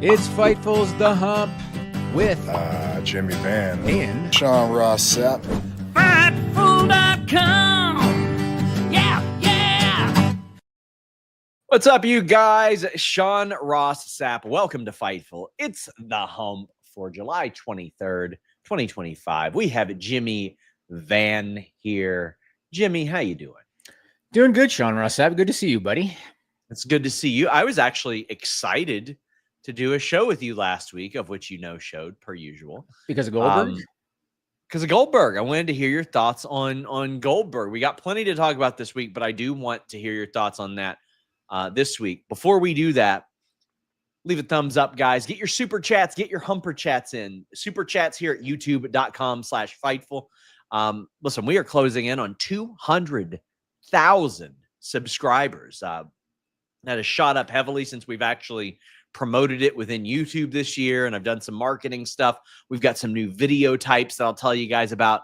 It's Fightful's The Hump with Jimmy Van and Sean Ross Sapp. Fightful.com. Yeah. What's up, you guys? Sean Ross Sapp. Welcome to Fightful. It's The Hump for July 23rd, 2025. We have Jimmy Van here. Jimmy, how you doing? doing good, Sean Ross Sapp. Good to see you, buddy. It's good to see you. I was actually excited to do a show with you last week, of which showed per usual. Because of Goldberg? Because of Goldberg. I wanted to hear your thoughts on Goldberg. We got plenty to talk about this week, but I do want to hear your thoughts on that this week. Before we do that, leave a thumbs up, guys. Get your super chats. Get your humper chats in. Super chats here at youtube.com/Fightful. Listen, we are closing in on 200,000 subscribers. That has shot up heavily since we've actually promoted it within YouTube this year, and I've done some marketing stuff. We've got some new video types that I'll tell you guys about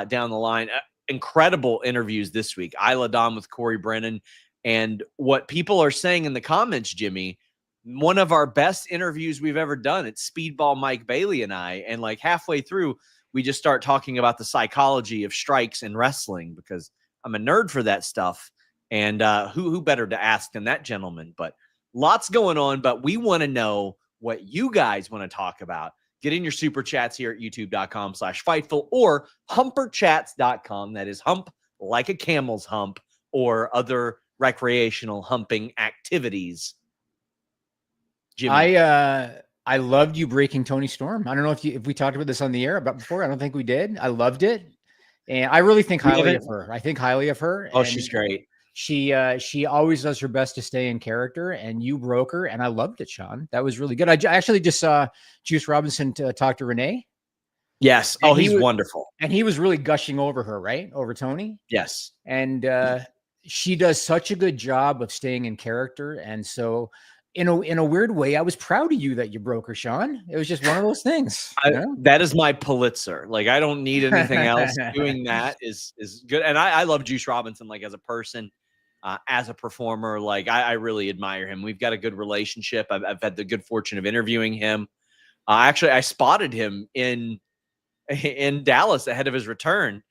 down the line. Incredible interviews this week. Isla Dawn with Corey Brennan. And what people are saying in the comments, Jimmy, one of our best interviews we've ever done. It's Speedball Mike Bailey and I. And like halfway through, we just start talking about the psychology of strikes in wrestling because I'm a nerd for that stuff. And who better to ask than that gentleman? But lots going on, but we want to know what you guys want to talk about. Get in your super chats here at youtube.com/Fightful or humperchats.com. That is hump like a camel's hump or other recreational humping activities. Jimmy. I loved you breaking Toni Storm. I don't know if we talked about this on the air about before. I don't think we did. I loved it. And I really think highly of her. I think highly of her. Oh, she's great. She always does her best to stay in character, and you broke her, and I loved it, Sean. That was really good. I actually just saw Juice Robinson talk to Renee. Yes. Oh, he's wonderful. And he was really gushing over her, right? Over Toni. Yes. And she does such a good job of staying in character. And so in a weird way, I was proud of you that you broke her, Sean. It was just one of those things. That is my Pulitzer. Like, I don't need anything else. Doing that is good. And I love Juice Robinson, like as a person. As a performer, like I really admire him. We've got a good relationship. I've had the good fortune of interviewing him. Actually, I spotted him in Dallas ahead of his return,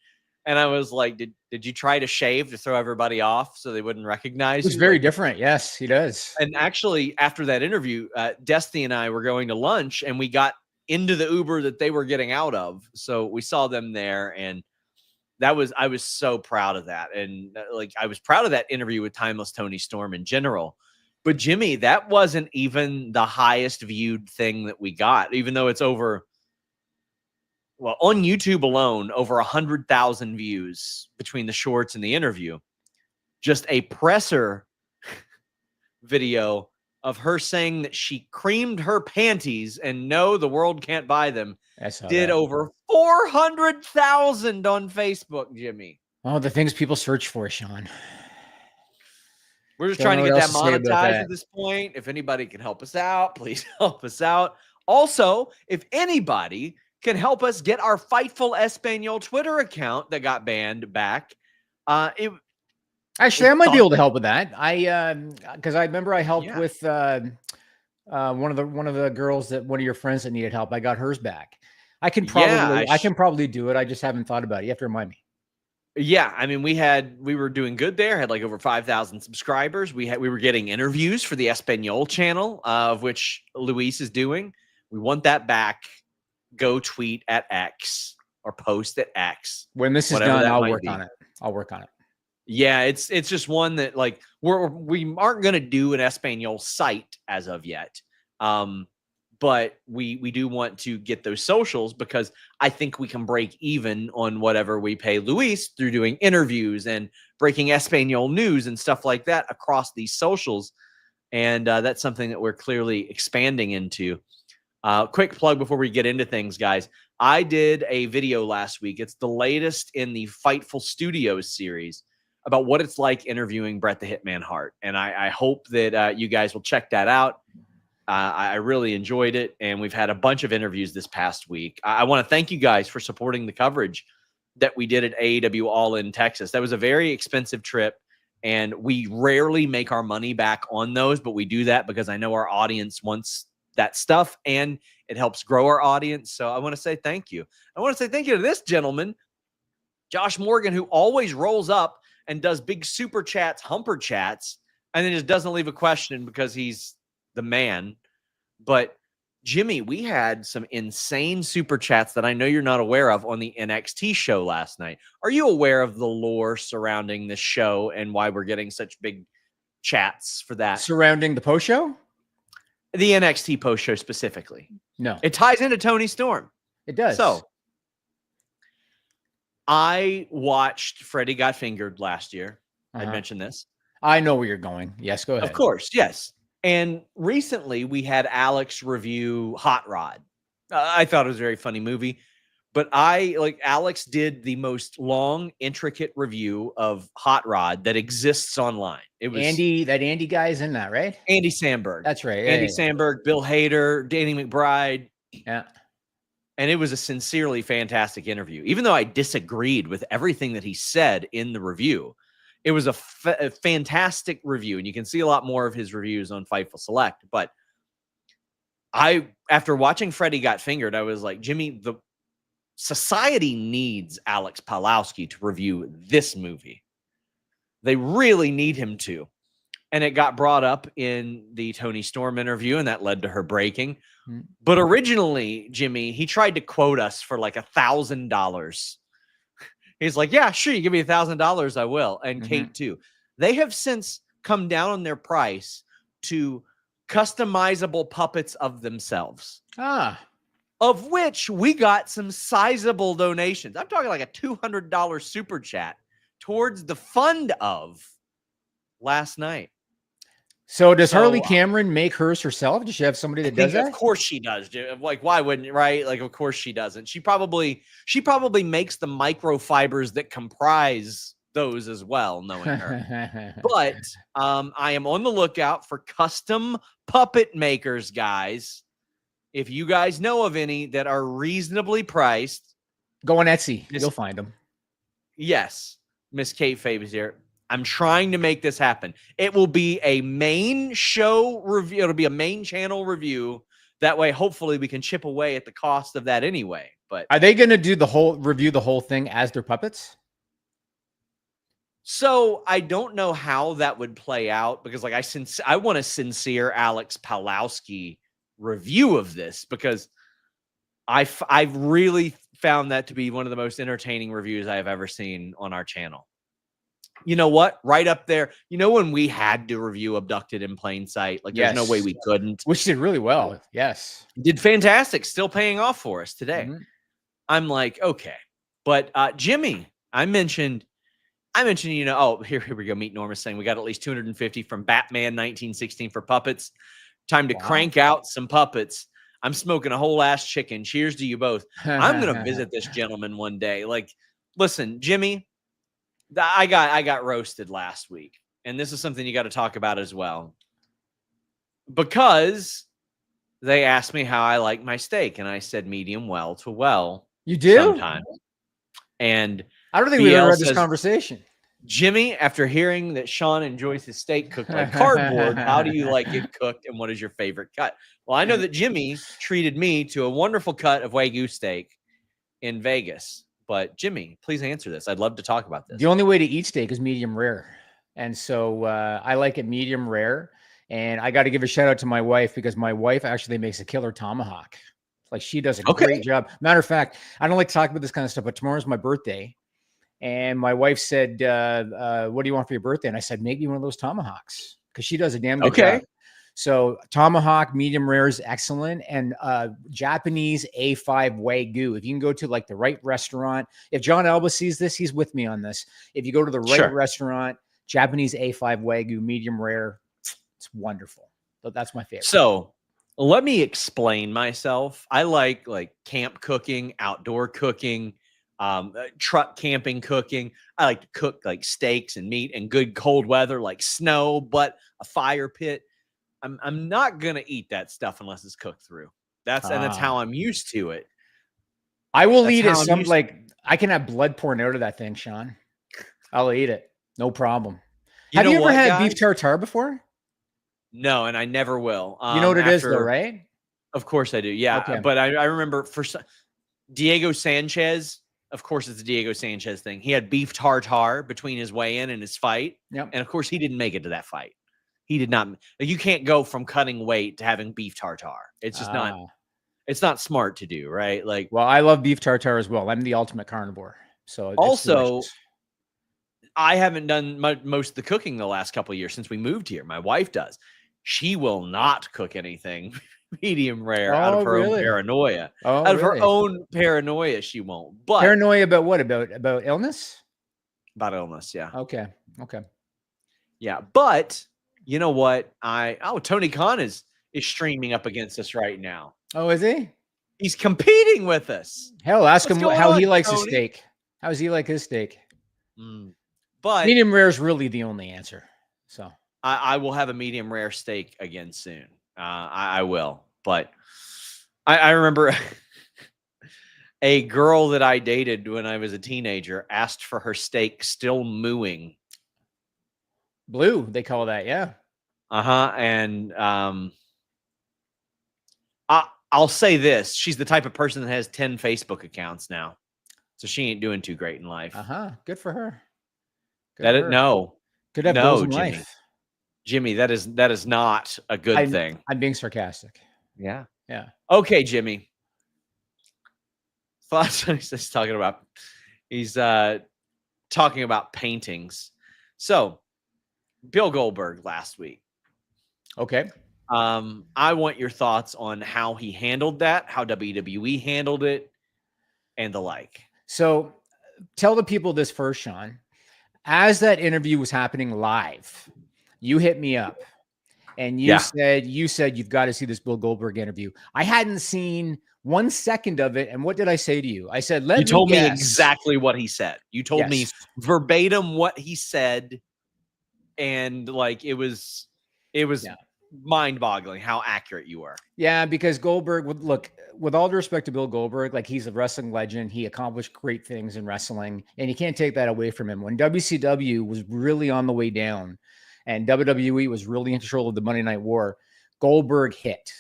and I was like, "Did you try to shave to throw everybody off so they wouldn't recognize you?" It's very different. Yes, he does. And actually, after that interview, Destiny and I were going to lunch, and we got into the Uber that they were getting out of. So we saw them there, and I was so proud of that. And like, I was proud of that interview with Timeless Toni Storm in general. But Jimmy, that wasn't even the highest viewed thing that we got, even though it's over, well, on YouTube alone, over 100,000 views between the shorts and the interview. Just a presser video of her saying that she creamed her panties and no, the world can't buy them. Did over 400,000 on Facebook, Jimmy. Oh, the things people search for, Sean. We're just trying to get that monetized at this point. If anybody can help us out, please help us out. Also, if anybody can help us get our Fightful Espanol Twitter account that got banned back, actually, I might be able to help with that. Because I remember I helped with one of the girls that one of your friends that needed help. I got hers back. I can probably do it. I just haven't thought about it. You have to remind me. Yeah, I mean, we were doing good there. Had like over 5,000 subscribers. We were getting interviews for the Espanol channel, of which Luis is doing. We want that back. Go tweet at X or post at X. When this is done, I'll work on it. I'll work on it. Yeah, it's just one that like we aren't gonna do an Espanol site as of yet. But we do want to get those socials because I think we can break even on whatever we pay Luis through doing interviews and breaking Espanol news and stuff like that across these socials. And that's something that we're clearly expanding into. Quick plug before we get into things, guys. I did a video last week. It's the latest in the Fightful Studios series about what it's like interviewing Bret the Hitman Hart. And I hope that you guys will check that out. I really enjoyed it, and we've had a bunch of interviews this past week. I want to thank you guys for supporting the coverage that we did at AEW All In Texas. That was a very expensive trip, and we rarely make our money back on those, but we do that because I know our audience wants that stuff, and it helps grow our audience. So I want to say thank you. I want to say thank you to this gentleman, Josh Morgan, who always rolls up and does big super chats, humper chats, and then just doesn't leave a question because he's the man. But Jimmy, we had some insane super chats that I know you're not aware of on the NXT show last night. Are you aware of the lore surrounding this show and why we're getting such big chats for that? Surrounding the post show? The NXT post show specifically. No. It ties into Tony Storm. It does. So I watched Freddy Got Fingered last year. I mentioned this. I know where you're going. Yes, go ahead. Of course, yes. And recently we had Alex review Hot Rod. I thought it was a very funny movie, but Alex did the most long, intricate review of Hot Rod that exists online. It was that Andy guy is in that, right? Andy Samberg. That's right. Andy Samberg, Bill Hader, Danny McBride. Yeah. And it was a sincerely fantastic interview. Even though I disagreed with everything that he said in the review, it was a fantastic review. And you can see a lot more of his reviews on Fightful Select. But after watching Freddy Got Fingered, I was like, Jimmy, the society needs Alex Pawlowski to review this movie. They really need him to. And it got brought up in the Tony Storm interview, and that led to her breaking. But originally, Jimmy, he tried to quote us for like $1,000. He's like, yeah, sure, you give me $1,000, I will. And Kate too. They have since come down on their price to customizable puppets of themselves. Of which we got some sizable donations. I'm talking like a $200 super chat towards the fund of last night. So does Harley Cameron make hers herself? Does she have somebody that does that? Of course she does. Like, why wouldn't, right? Like, of course she doesn't. She probably makes the microfibers that comprise those as well, knowing her. But I am on the lookout for custom puppet makers, guys. If you guys know of any that are reasonably priced, go on Etsy. You'll find them. Yes. Miss Kate Fabe is here. I'm trying to make this happen. It will be a main show review. It'll be a main channel review. That way, hopefully, we can chip away at the cost of that anyway. But are they going to do the whole thing as their puppets? So I don't know how that would play out because, like, I want a sincere Alex Pawlowski review of this because I've really found that to be one of the most entertaining reviews I have ever seen on our channel. You know what? Right up there. You know when we had to review Abducted in Plain Sight? Like, there's no way we couldn't. Which did really well. Yes. Did fantastic. Still paying off for us today. I'm like, okay. But Jimmy, I mentioned, here we go. Meet Norma saying we got at least 250 from Batman 1916 for puppets. Time to crank out some puppets. I'm smoking a whole ass chicken. Cheers to you both. I'm going to visit this gentleman one day. Like, listen, Jimmy, I got roasted last week, and this is something you got to talk about as well, because they asked me how I like my steak, and I said medium well to well. You do? Sometimes. And I don't think we ever had this conversation. Jimmy, after hearing that Sean enjoys his steak cooked like cardboard, how do you like it cooked, and what is your favorite cut? Well, I know that Jimmy treated me to a wonderful cut of Wagyu steak in Vegas. But Jimmy, please answer this. I'd love to talk about this. The only way to eat steak is medium rare. And so I like it medium rare. And I got to give a shout out to my wife because my wife actually makes a killer tomahawk. Like, she does a great job. Matter of fact, I don't like to talk about this kind of stuff, but tomorrow's my birthday. And my wife said, what do you want for your birthday? And I said, make me one of those tomahawks, because she does a damn good job. So tomahawk, medium rare is excellent. And Japanese A5 Wagyu. If you can go to like the right restaurant, if John Alba sees this, he's with me on this. If you go to the right restaurant, Japanese A5 Wagyu, medium rare, it's wonderful. But that's my favorite. So let me explain myself. I like camp cooking, outdoor cooking, truck camping cooking. I like to cook like steaks and meat in good cold weather, like snow, but a fire pit. I'm not gonna eat that stuff unless it's cooked through. That's how I'm used to it. I will eat it. I can have blood pouring out of that thing, Sean. I'll eat it, no problem. Have you ever had beef tartare before? No, and I never will. You know what it is, though, right? Of course I do. Yeah. Okay. But I remember Diego Sanchez, of course it's a Diego Sanchez thing. He had beef tartare between his weigh-in and his fight. Yep. And of course he didn't make it to that fight. He did not. You can't go from cutting weight to having beef tartare. It's just it's not smart to do, right? Like, well, I love beef tartare as well. I'm the ultimate carnivore. So also, I haven't done most of the cooking the last couple of years since we moved here. My wife does. She will not cook anything medium rare out of her own paranoia. Out of her own paranoia, she won't. But paranoia about what? About illness? About illness, yeah. Okay. Yeah, but you know what? Tony Khan is streaming up against us right now. Oh, is he? He's competing with us. Hell, ask him how he likes his steak. How does he like his steak? But medium rare is really the only answer. So I will have a medium rare steak again soon. I will. But I remember a girl that I dated when I was a teenager asked for her steak still mooing. Blue, they call that, yeah. And I'll say this. She's the type of person that has 10 Facebook accounts now. So she ain't doing too great in life. Good for her. No. Could have goals in life. Jimmy, that is not a good thing. I'm being sarcastic. Yeah. Okay, Jimmy. He's talking about paintings. So, Bill Goldberg last week. Okay. I want your thoughts on how he handled that, how WWE handled it, and the like. So, tell the people this first, Sean. As that interview was happening live, you hit me up and you said you've got to see this Bill Goldberg interview. I hadn't seen 1 second of it. And what did I say to you? I said, you told me exactly what he said. You told me verbatim what he said. And like, it was mind-boggling how accurate you were. Yeah, because Goldberg would look, with all due respect to Bill Goldberg, like he's a wrestling legend. He accomplished great things in wrestling, and you can't take that away from him. When WCW was really on the way down and WWE was really in control of the Monday Night War, Goldberg hit.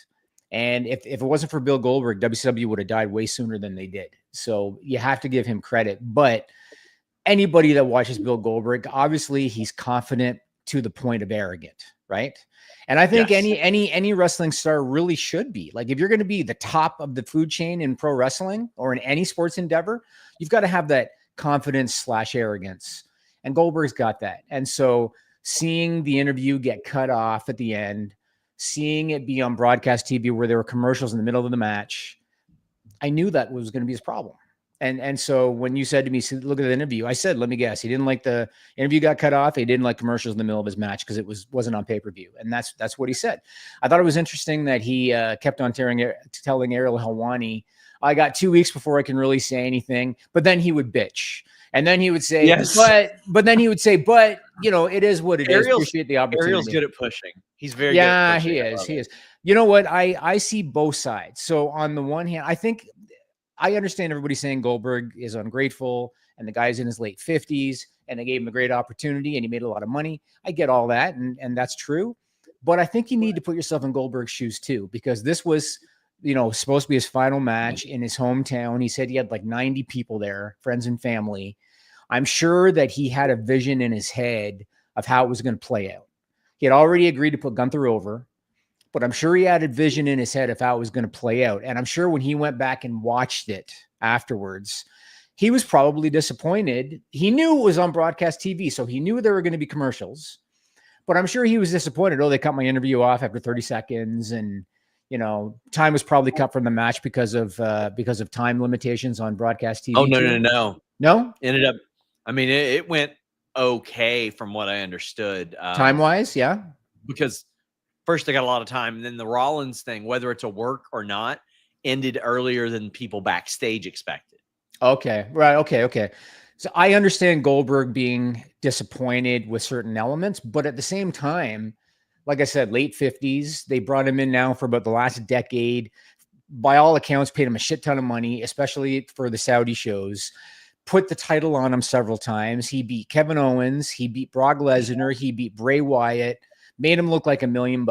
And if it wasn't for Bill Goldberg, WCW would have died way sooner than they did. So you have to give him credit. But anybody that watches Bill Goldberg, obviously he's confident to the point of arrogant, right? And I think any wrestling star really should be. Like, if you're going to be the top of the food chain in pro wrestling or in any sports endeavor, you've got to have that confidence / arrogance. And Goldberg's got that. And so seeing the interview get cut off at the end, seeing it be on broadcast TV where there were commercials in the middle of the match, I knew that was going to be his problem. And so when you said to me, look at the interview, I said, let me guess, he didn't like the interview got cut off. He didn't like commercials in the middle of his match because it wasn't on pay-per-view. And that's what he said. I thought it was interesting that he kept on telling Ariel Helwani, I got 2 weeks before I can really say anything. But then he would bitch. And then he would say, but then he would say, but you know, it is what it is. Appreciate the opportunity. Ariel's good at pushing. He's very good at pushing. He is. You know what? I see both sides. So on the one hand, I think I understand everybody saying Goldberg is ungrateful and the guy's in his late 50s and they gave him a great opportunity and he made a lot of money. I get all that. And that's true. But I think you need to put yourself in Goldberg's shoes too, because this was, supposed to be his final match in his hometown. He said he had like 90 people there, friends and family. I'm sure that he had a vision in his head of how it was going to play out. He had already agreed to put Gunther over, but I'm sure he had a vision in his head of how it was going to play out. And I'm sure when he went back and watched it afterwards, he was probably disappointed. He knew it was on broadcast TV, so he knew there were going to be commercials. But I'm sure he was disappointed. Oh, they cut my interview off after 30 seconds. And, time was probably cut from the match because of time limitations on broadcast TV. Oh, no. No? Ended up, it went okay from what I understood. Time-wise, yeah. Because first, they got a lot of time, and then the Rollins thing, whether it's a work or not, ended earlier than people backstage expected. Okay, right. Okay. So I understand Goldberg being disappointed with certain elements, but at the same time, like I said, late 50s, they brought him in now for about the last decade. By all accounts, paid him a shit ton of money, especially for the Saudi shows. Put the title on him several times. He beat Kevin Owens. He beat Brock Lesnar. He beat Bray Wyatt. Made him look like $1 million.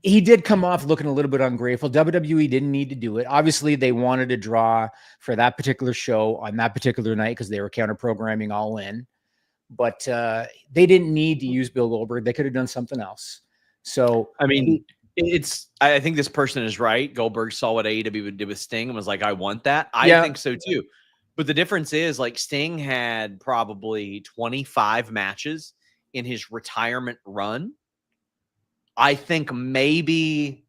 he did come off looking a little bit ungrateful. WWE didn't need to do it. Obviously, they wanted to draw for that particular show on that particular night because they were counter programming All In. But they didn't need to use Bill Goldberg. They could have done something else. So, I mean, I think this person is right. Goldberg saw what AEW did with Sting and was like, I want that. I think so too. But the difference is, like, Sting had probably 25 matches in his retirement run. I think maybe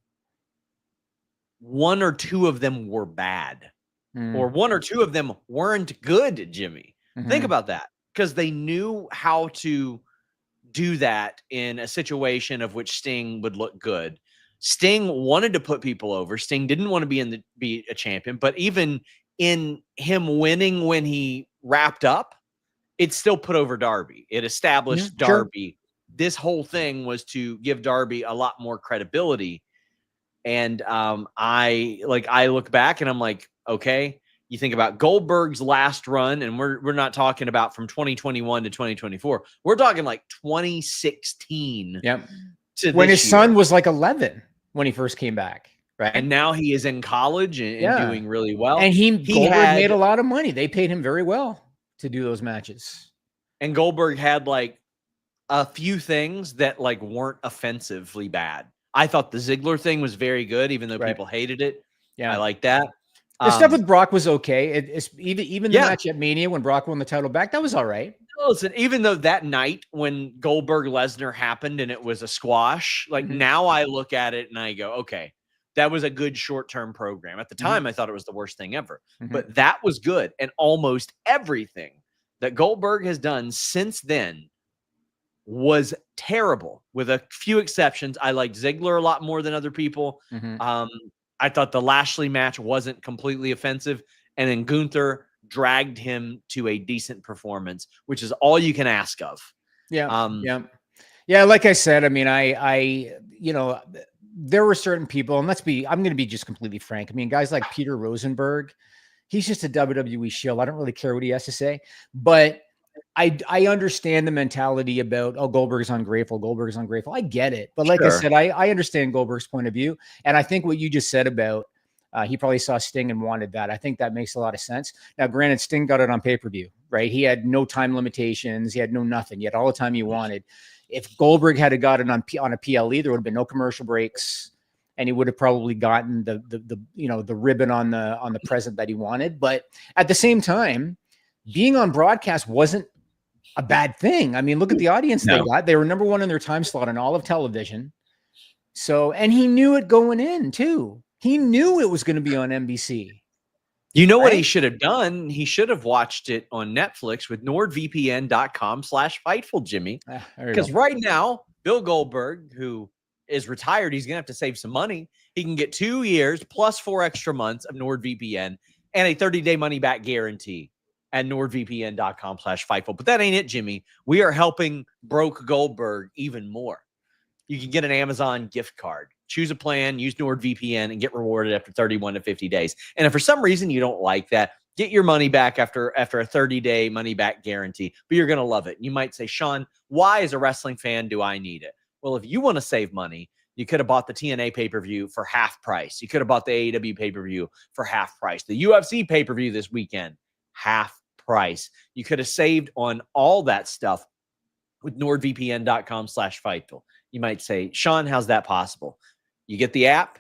1 or 2 of them were bad, or 1 or 2 of them weren't good, Jimmy. Think about that, because they knew how to do that in a situation of which Sting would look good. Sting wanted to put people over. Sting didn't want to be a champion, but even in him winning when he wrapped up, it still put over Darby. It established Darby. This whole thing was to give Darby a lot more credibility. And I look back and I'm like, okay, you think about Goldberg's last run, and we're not talking about from 2021 to 2024. We're talking like 2016. Yep. When his son was like 11 when he first came back. Right. And now he is in college and doing really well. And Goldberg made a lot of money. They paid him very well to do those matches. And Goldberg had like a few things that like weren't offensively bad. I thought the Ziggler thing was very good, even though people hated it. Yeah, I like that. The stuff with Brock was okay. It's even the match at Mania when Brock won the title back, that was all right. Listen, even though that night when Goldberg Lesnar happened and it was a squash, like now I look at it and I go, okay, that was a good short-term program. At the time, I thought it was the worst thing ever, but that was good. And almost everything that Goldberg has done since then was terrible, with a few exceptions. I liked Ziggler a lot more than other people. I thought the Lashley match wasn't completely offensive. And then Gunther dragged him to a decent performance, which is all you can ask of. Yeah. Like I said, I mean, I there were certain people, and I'm going to be just completely frank. I mean, guys like Peter Rosenberg, he's just a WWE shill. I don't really care what he has to say, but I understand the mentality about, Goldberg's ungrateful. Goldberg's ungrateful. I get it. But like I said, I understand Goldberg's point of view. And I think what you just said about, he probably saw Sting and wanted that. I think that makes a lot of sense. Now, granted, Sting got it on pay-per-view, right? He had no time limitations. He had no nothing. He had all the time he wanted. If Goldberg had got it on a PLE, there would have been no commercial breaks, and he would have probably gotten the ribbon on the present that he wanted. But at the same time, being on broadcast wasn't a bad thing. I mean, look at the audience they got. They were number 1 in their time slot on all of television. So, and he knew it going in too. He knew it was going to be on NBC. You know what he should have done? He should have watched it on Netflix with NordVPN.com/Fightful, Jimmy. Because right now, Bill Goldberg, who is retired, he's going to have to save some money. He can get 2 years plus 4 extra months of NordVPN and a 30-day money-back guarantee at NordVPN.com/Fightful. But that ain't it, Jimmy. We are helping broke Goldberg even more. You can get an Amazon gift card. Choose a plan, use NordVPN, and get rewarded after 31 to 50 days. And if for some reason you don't like that, get your money back after a 30-day money-back guarantee. But you're going to love it. You might say, Sean, why as a wrestling fan do I need it? Well, if you want to save money, you could have bought the TNA pay-per-view for half price. You could have bought the AEW pay-per-view for half price. The UFC pay-per-view this weekend, half price. You could have saved on all that stuff with NordVPN.com/Fightful. You might say, Sean, how's that possible? You get the app,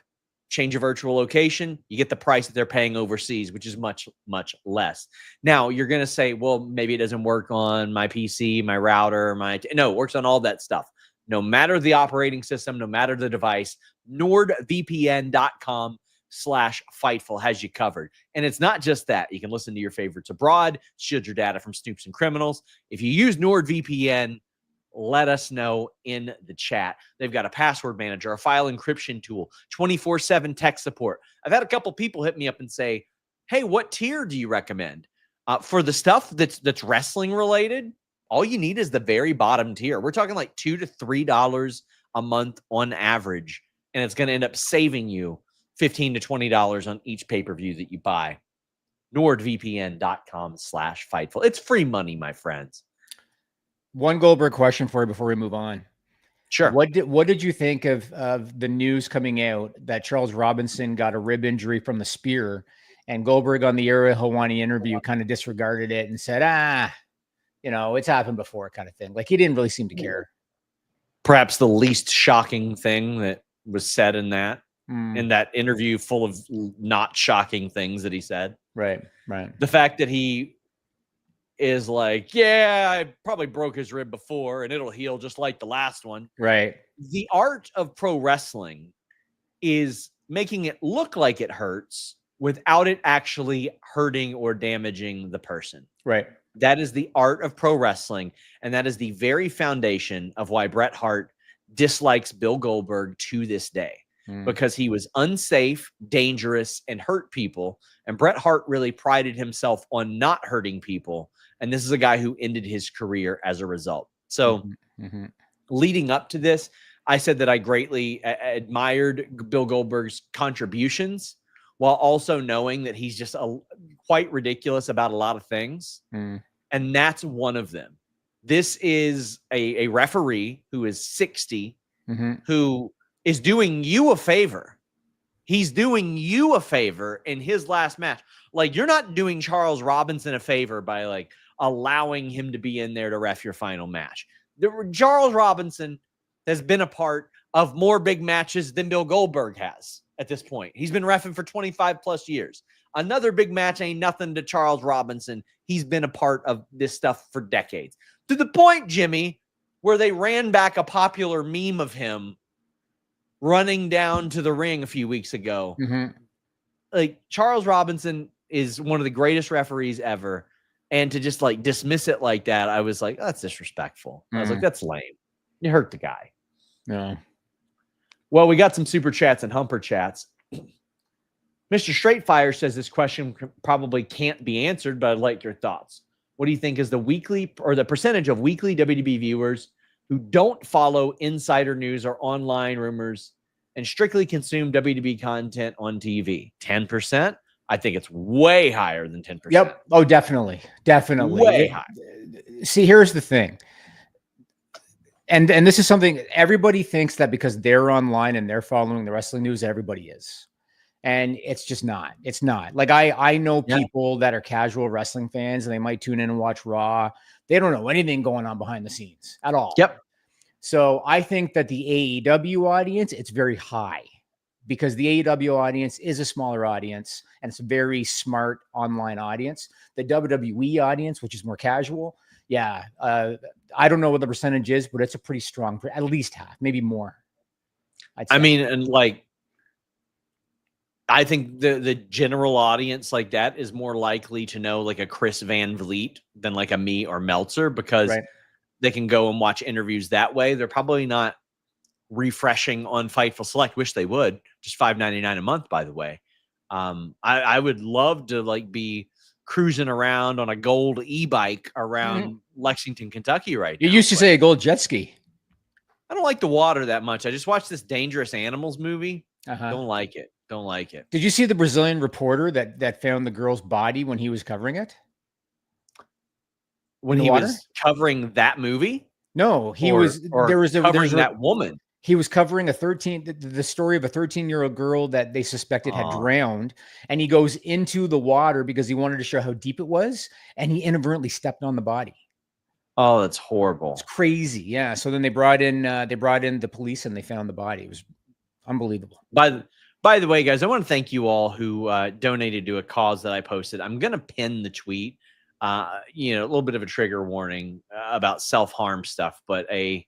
change your virtual location, you get the price that they're paying overseas, which is much, much less. Now, you're going to say, well, maybe it doesn't work on my PC, my router, no, it works on all that stuff. No matter the operating system, no matter the device, NordVPN.com/Fightful has you covered. And it's not just that. You can listen to your favorites abroad, shield your data from snoops and criminals. If you use NordVPN, let us know in the chat. They've got a password manager, a file encryption tool, 24/7 tech support. I've had a couple people hit me up and say, hey, what tier do you recommend? For the stuff that's wrestling related, all you need is the very bottom tier. We're talking like $2 to $3 a month on average, and it's going to end up saving you $15 to $20 on each pay-per-view that you buy. NordVPN.com/Fightful. It's free money, my friends. One Goldberg question for you before we move on. Sure. What did you think of the news coming out that Charles Robinson got a rib injury from the spear, and Goldberg on the Ariel Helwani interview kind of disregarded it and said, it's happened before, kind of thing. Like, he didn't really seem to care. Perhaps the least shocking thing that was said in that interview, full of not shocking things that he said. Right. The fact that he is like, yeah, I probably broke his rib before and it'll heal just like the last one. Right. The art of pro wrestling is making it look like it hurts without it actually hurting or damaging the person. Right. That is the art of pro wrestling. And that is the very foundation of why Bret Hart dislikes Bill Goldberg to this day, because he was unsafe, dangerous, and hurt people. And Bret Hart really prided himself on not hurting people. And this is a guy who ended his career as a result. So leading up to this, I said that I greatly admired Bill Goldberg's contributions, while also knowing that he's just quite ridiculous about a lot of things. And that's one of them. This is a referee who is 60, who is doing you a favor. He's doing you a favor in his last match. Like, you're not doing Charles Robinson a favor by like allowing him to be in there to ref your final match. Charles Robinson has been a part of more big matches than Bill Goldberg has at this point. He's been reffing for 25 plus years. Another big match ain't nothing to Charles Robinson. He's been a part of this stuff for decades. To the point, Jimmy, where they ran back a popular meme of him running down to the ring a few weeks ago. Like, Charles Robinson is one of the greatest referees ever. And to just like dismiss it like that, I was like, oh, that's disrespectful. I was like, that's lame. You hurt the guy. Yeah. Well, we got some super chats and humper chats. Mr. Straightfire says this question probably can't be answered, but I'd like your thoughts. What do you think is the percentage of weekly WWE viewers who don't follow insider news or online rumors and strictly consume WWE content on TV? 10%? I think it's way higher than 10%. Yep. Oh, definitely. Way high. See, here's the thing. And this is something everybody thinks that because they're online and they're following the wrestling news, everybody is. And it's just not. It's not. Like, I know people that are casual wrestling fans and they might tune in and watch Raw. They don't know anything going on behind the scenes at all. Yep. So I think that the AEW audience, it's very high, because the AEW audience is a smaller audience and it's a very smart online audience. The WWE audience, which is more casual, I don't know what the percentage is, but it's a pretty strong, at least half, maybe more. I mean, and like, I think the general audience like that is more likely to know like a Chris Van Vliet than like a me or Meltzer, because they can go and watch interviews that way. They're probably not refreshing on Fightful Select. Wish they would. Just $5.99 a month, by the way. I would love to like be cruising around on a gold e-bike around Lexington, Kentucky right now. You used to say a gold jet ski. I don't like the water that much. I just watched this Dangerous Animals movie. Don't like it. Don't like it. Did you see the Brazilian reporter that found the girl's body when he was covering it? When he was covering that movie? No, there was that woman. He was covering the story of a 13-year-old girl that they suspected had drowned, and he goes into the water because he wanted to show how deep it was, and he inadvertently stepped on the body. Oh, that's horrible. It's crazy. Yeah. So then they brought in the police and they found the body. It was unbelievable. By the way, guys, I want to thank you all who donated to a cause that I posted. I'm going to pin the tweet. A little bit of a trigger warning about self-harm stuff, but a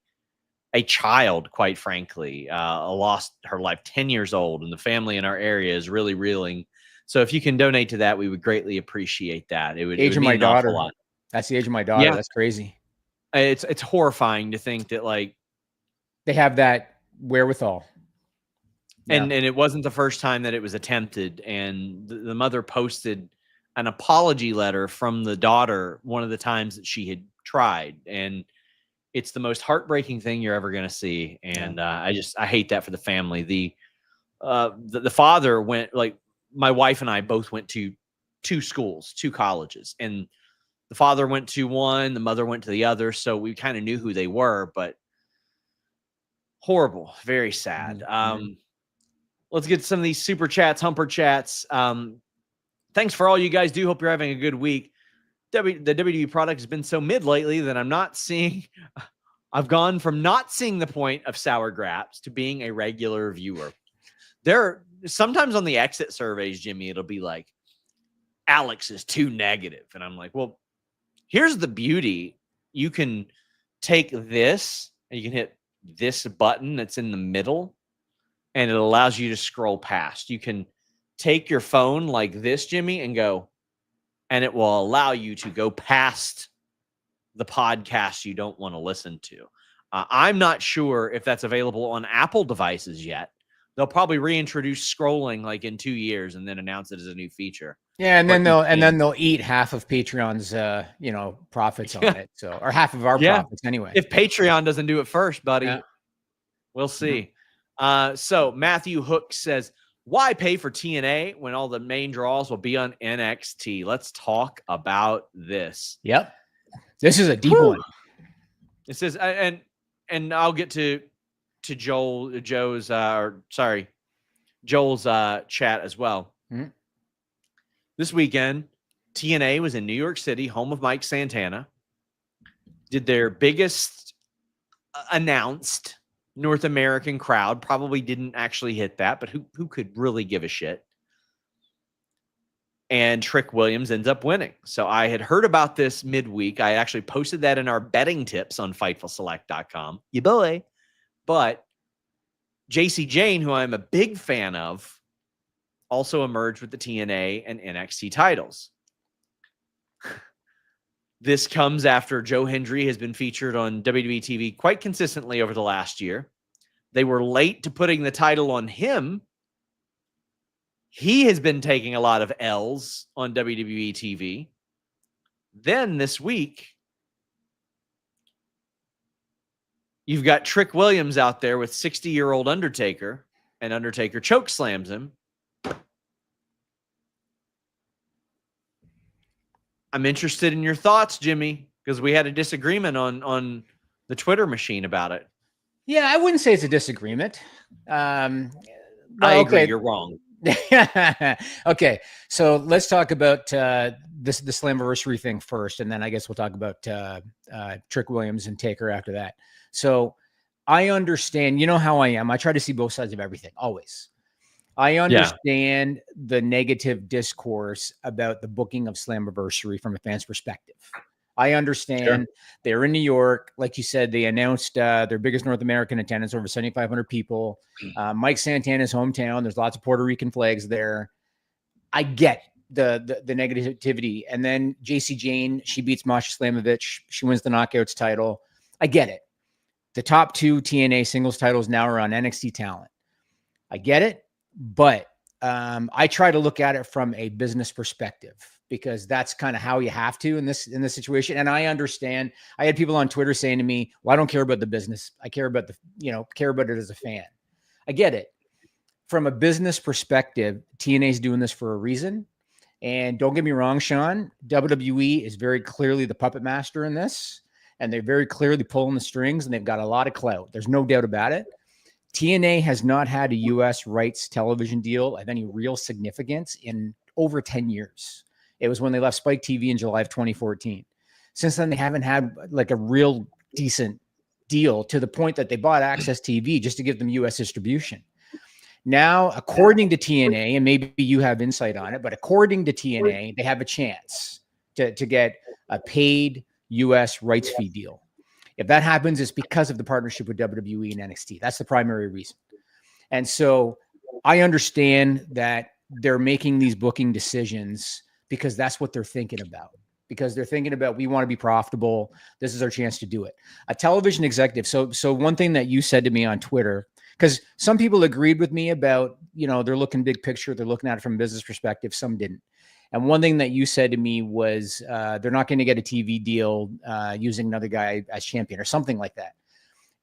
child, quite frankly, lost her life, 10 years old, and the family in our area is really reeling. So if you can donate to that, we would greatly appreciate that. It would age of my daughter. Lot. That's the age of my daughter. Yeah. That's crazy. It's horrifying to think that like they have that wherewithal. And it wasn't the first time that it was attempted. And the mother posted an apology letter from the daughter one of the times that she had tried. And it's the most heartbreaking thing you're ever going to see. And I hate that for the family. The father went, like, my wife and I both went to two schools, two colleges. And the father went to one, the mother went to the other. So we kind of knew who they were. But Horrible. Very sad. Let's get some of these super chats, humper chats. Thanks for all you guys do. Hope you're having a good week. The WWE product has been so mid lately that I'm not seeing. I've gone from not seeing the point of sour graps to being a regular viewer. There sometimes on the exit surveys, Jimmy, it'll be like, Alex is too negative. And I'm like, well, here's the beauty. You can take this and you can hit this button that's in the middle and it allows you to scroll past. You can take your phone like this, Jimmy, and go, and it will allow you to go past the podcast you don't want to listen to. I'm not sure if that's available on Apple devices yet. They'll probably reintroduce scrolling like in 2 years and then announce it as a new feature. Yeah, and then they'll eat half of Patreon's profits on it. So, or half of our profits anyway. If Patreon doesn't do it first, buddy, we'll see. So Matthew Hook says, why pay for TNA when all the main draws will be on NXT? Let's talk about this. Yep. This is a deep one. It says, and I'll get to Joel's chat as well. Mm-hmm. This weekend, TNA was in New York City, home of Mike Santana, did their biggest announced North American crowd. Probably didn't actually hit that, but who could really give a shit? And Trick Williams ends up winning. So I had heard about this midweek. I actually posted that in our betting tips on FightfulSelect.com. You boy. But JC Jane, who I'm a big fan of, also emerged with the TNA and NXT titles. This comes after Joe Hendry has been featured on WWE TV quite consistently over the last year. They were late to putting the title on him. He has been taking a lot of L's on WWE TV. Then this week, you've got Trick Williams out there with 60-year-old Undertaker, and Undertaker choke slams him. I'm interested in your thoughts, Jimmy, because we had a disagreement on the Twitter machine about it. Yeah, I wouldn't say it's a disagreement. I agree. You're wrong. Okay, so let's talk about the Slammiversary thing first, and then I guess we'll talk about Trick Williams and Taker after that. So I understand, you know how I am. I try to see both sides of everything, always. I understand the negative discourse about the booking of Slammiversary from a fan's perspective. I understand they're in New York. Like you said, they announced their biggest North American attendance, over 7,500 people. Mike Santana's hometown. There's lots of Puerto Rican flags there. I get the negativity. And then JC Jane, she beats Masha Slamovich. She wins the Knockouts title. I get it. The top two TNA singles titles now are on NXT Talent. I get it. But I try to look at it from a business perspective, because that's kind of how you have to in this situation. And I understand. I had people on Twitter saying to me, well, I don't care about the business. I care about care about it as a fan. I get it. From a business perspective, TNA is doing this for a reason. And don't get me wrong, Sean, WWE is very clearly the puppet master in this. And they're very clearly pulling the strings, and they've got a lot of clout. There's no doubt about it. TNA has not had a U.S. rights television deal of any real significance in over 10 years. It was when they left Spike TV in July of 2014. Since then, they haven't had like a real decent deal, to the point that they bought Access TV just to give them U.S. distribution. Now, according to TNA, and maybe you have insight on it, but according to TNA, they have a chance to get a paid U.S. rights fee deal. If that happens, it's because of the partnership with WWE and NXT. That's the primary reason. And so I understand that they're making these booking decisions because that's what they're thinking about. Because they're thinking about, we want to be profitable. This is our chance to do it. A television executive. So one thing that you said to me on Twitter, because some people agreed with me about, they're looking big picture. They're looking at it from a business perspective. Some didn't. And one thing that you said to me was they're not going to get a TV deal using another guy as champion or something like that.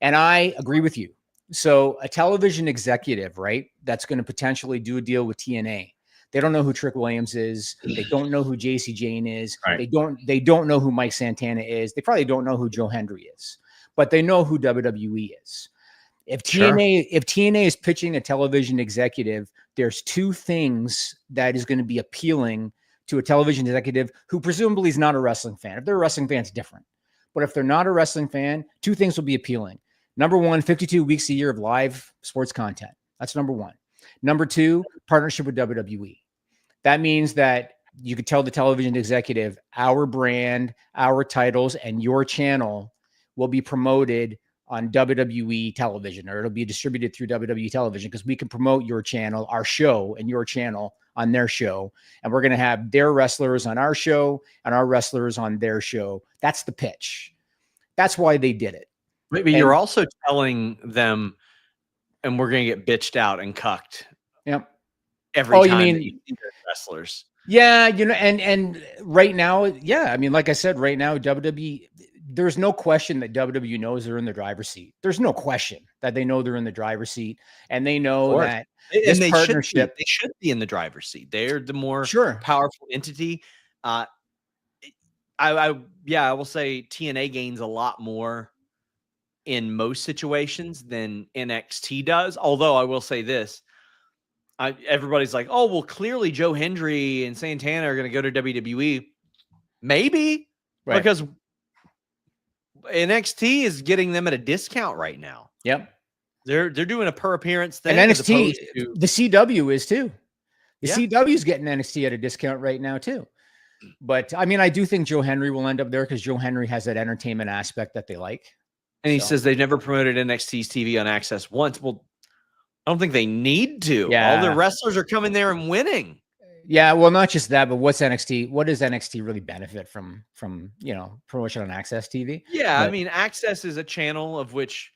And I agree with you. So a television executive, right, that's going to potentially do a deal with TNA. They don't know who Trick Williams is. They don't know who JC Jane is. Right. They don't know who Mike Santana is. They probably don't know who Joe Hendry is, but they know who WWE is. If TNA is pitching a television executive, there's two things that is going to be appealing to a television executive who presumably is not a wrestling fan. If they're a wrestling fan, it's different. But if they're not a wrestling fan, two things will be appealing. Number one, 52 weeks a year of live sports content. That's number one. Number two, partnership with WWE. That means that you could tell the television executive, our brand, our titles, and your channel will be promoted on WWE television, or it'll be distributed through WWE television, because we can promote your channel, our show, and your channel on their show. And we're going to have their wrestlers on our show and our wrestlers on their show. That's the pitch. That's why they did it. Maybe you're also telling them, and we're going to get bitched out and cucked. Yep. Every time that you see their wrestlers. Yeah. And right now, yeah. I mean, like I said, right now, WWE, there's no question that WWE knows they're in the driver's seat. There's no question that they know they're in the driver's seat, and they know that this partnership, they should be in the driver's seat. They're the more powerful entity. I will say TNA gains a lot more in most situations than NXT does. Although I will say this, everybody's like, oh, well, clearly Joe Hendry and Santana are going to go to WWE. Maybe because NXT is getting them at a discount right now. Yep. They're doing a per appearance thing. And NXT, the CW is too. The CW is getting NXT at a discount right now too. But I mean, I do think Joe Hendry will end up there because Joe Hendry has that entertainment aspect that they like. And he says they've never promoted NXT's TV on Access once. Well, I don't think they need to. Yeah. All the wrestlers are coming there and winning. Yeah, well, not just that, but what's NXT? What does NXT really benefit from promotion on Access TV? Yeah, I mean, Access is a channel of which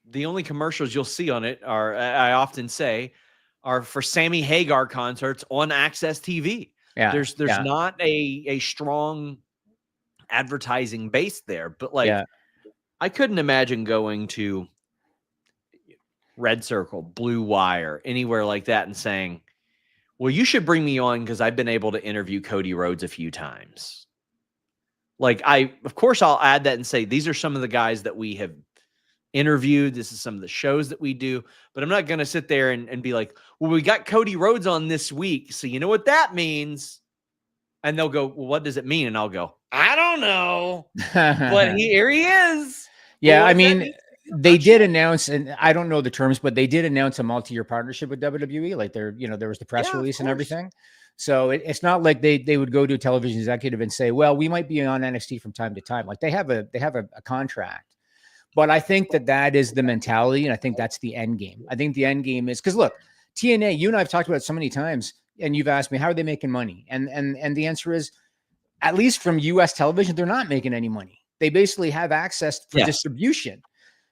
the only commercials you'll see on it are, I often say, are for Sammy Hagar concerts on Access TV. Yeah, there's not a strong advertising base there, but like I couldn't imagine going to Red Circle, Blue Wire, anywhere like that and saying, well, you should bring me on because I've been able to interview Cody Rhodes a few times. Like, of course, I'll add that and say, these are some of the guys that we have interviewed. This is some of the shows that we do. But I'm not going to sit there and be like, well, we got Cody Rhodes on this week, so you know what that means? And they'll go, well, what does it mean? And I'll go, I don't know. But here he is. Yeah, I mean, they did announce, and I don't know the terms, but they did announce a multi-year partnership with WWE. Like there was the press release and everything. So it's not like they would go to a television executive and say, well, we might be on NXT from time to time. Like they have a contract. But I think that is the mentality, and I think that's the end game. I think the end game is, because look, TNA, you and I have talked about it so many times, and you've asked me, how are they making money? And the answer is, at least from US television, they're not making any money. They basically have access for distribution.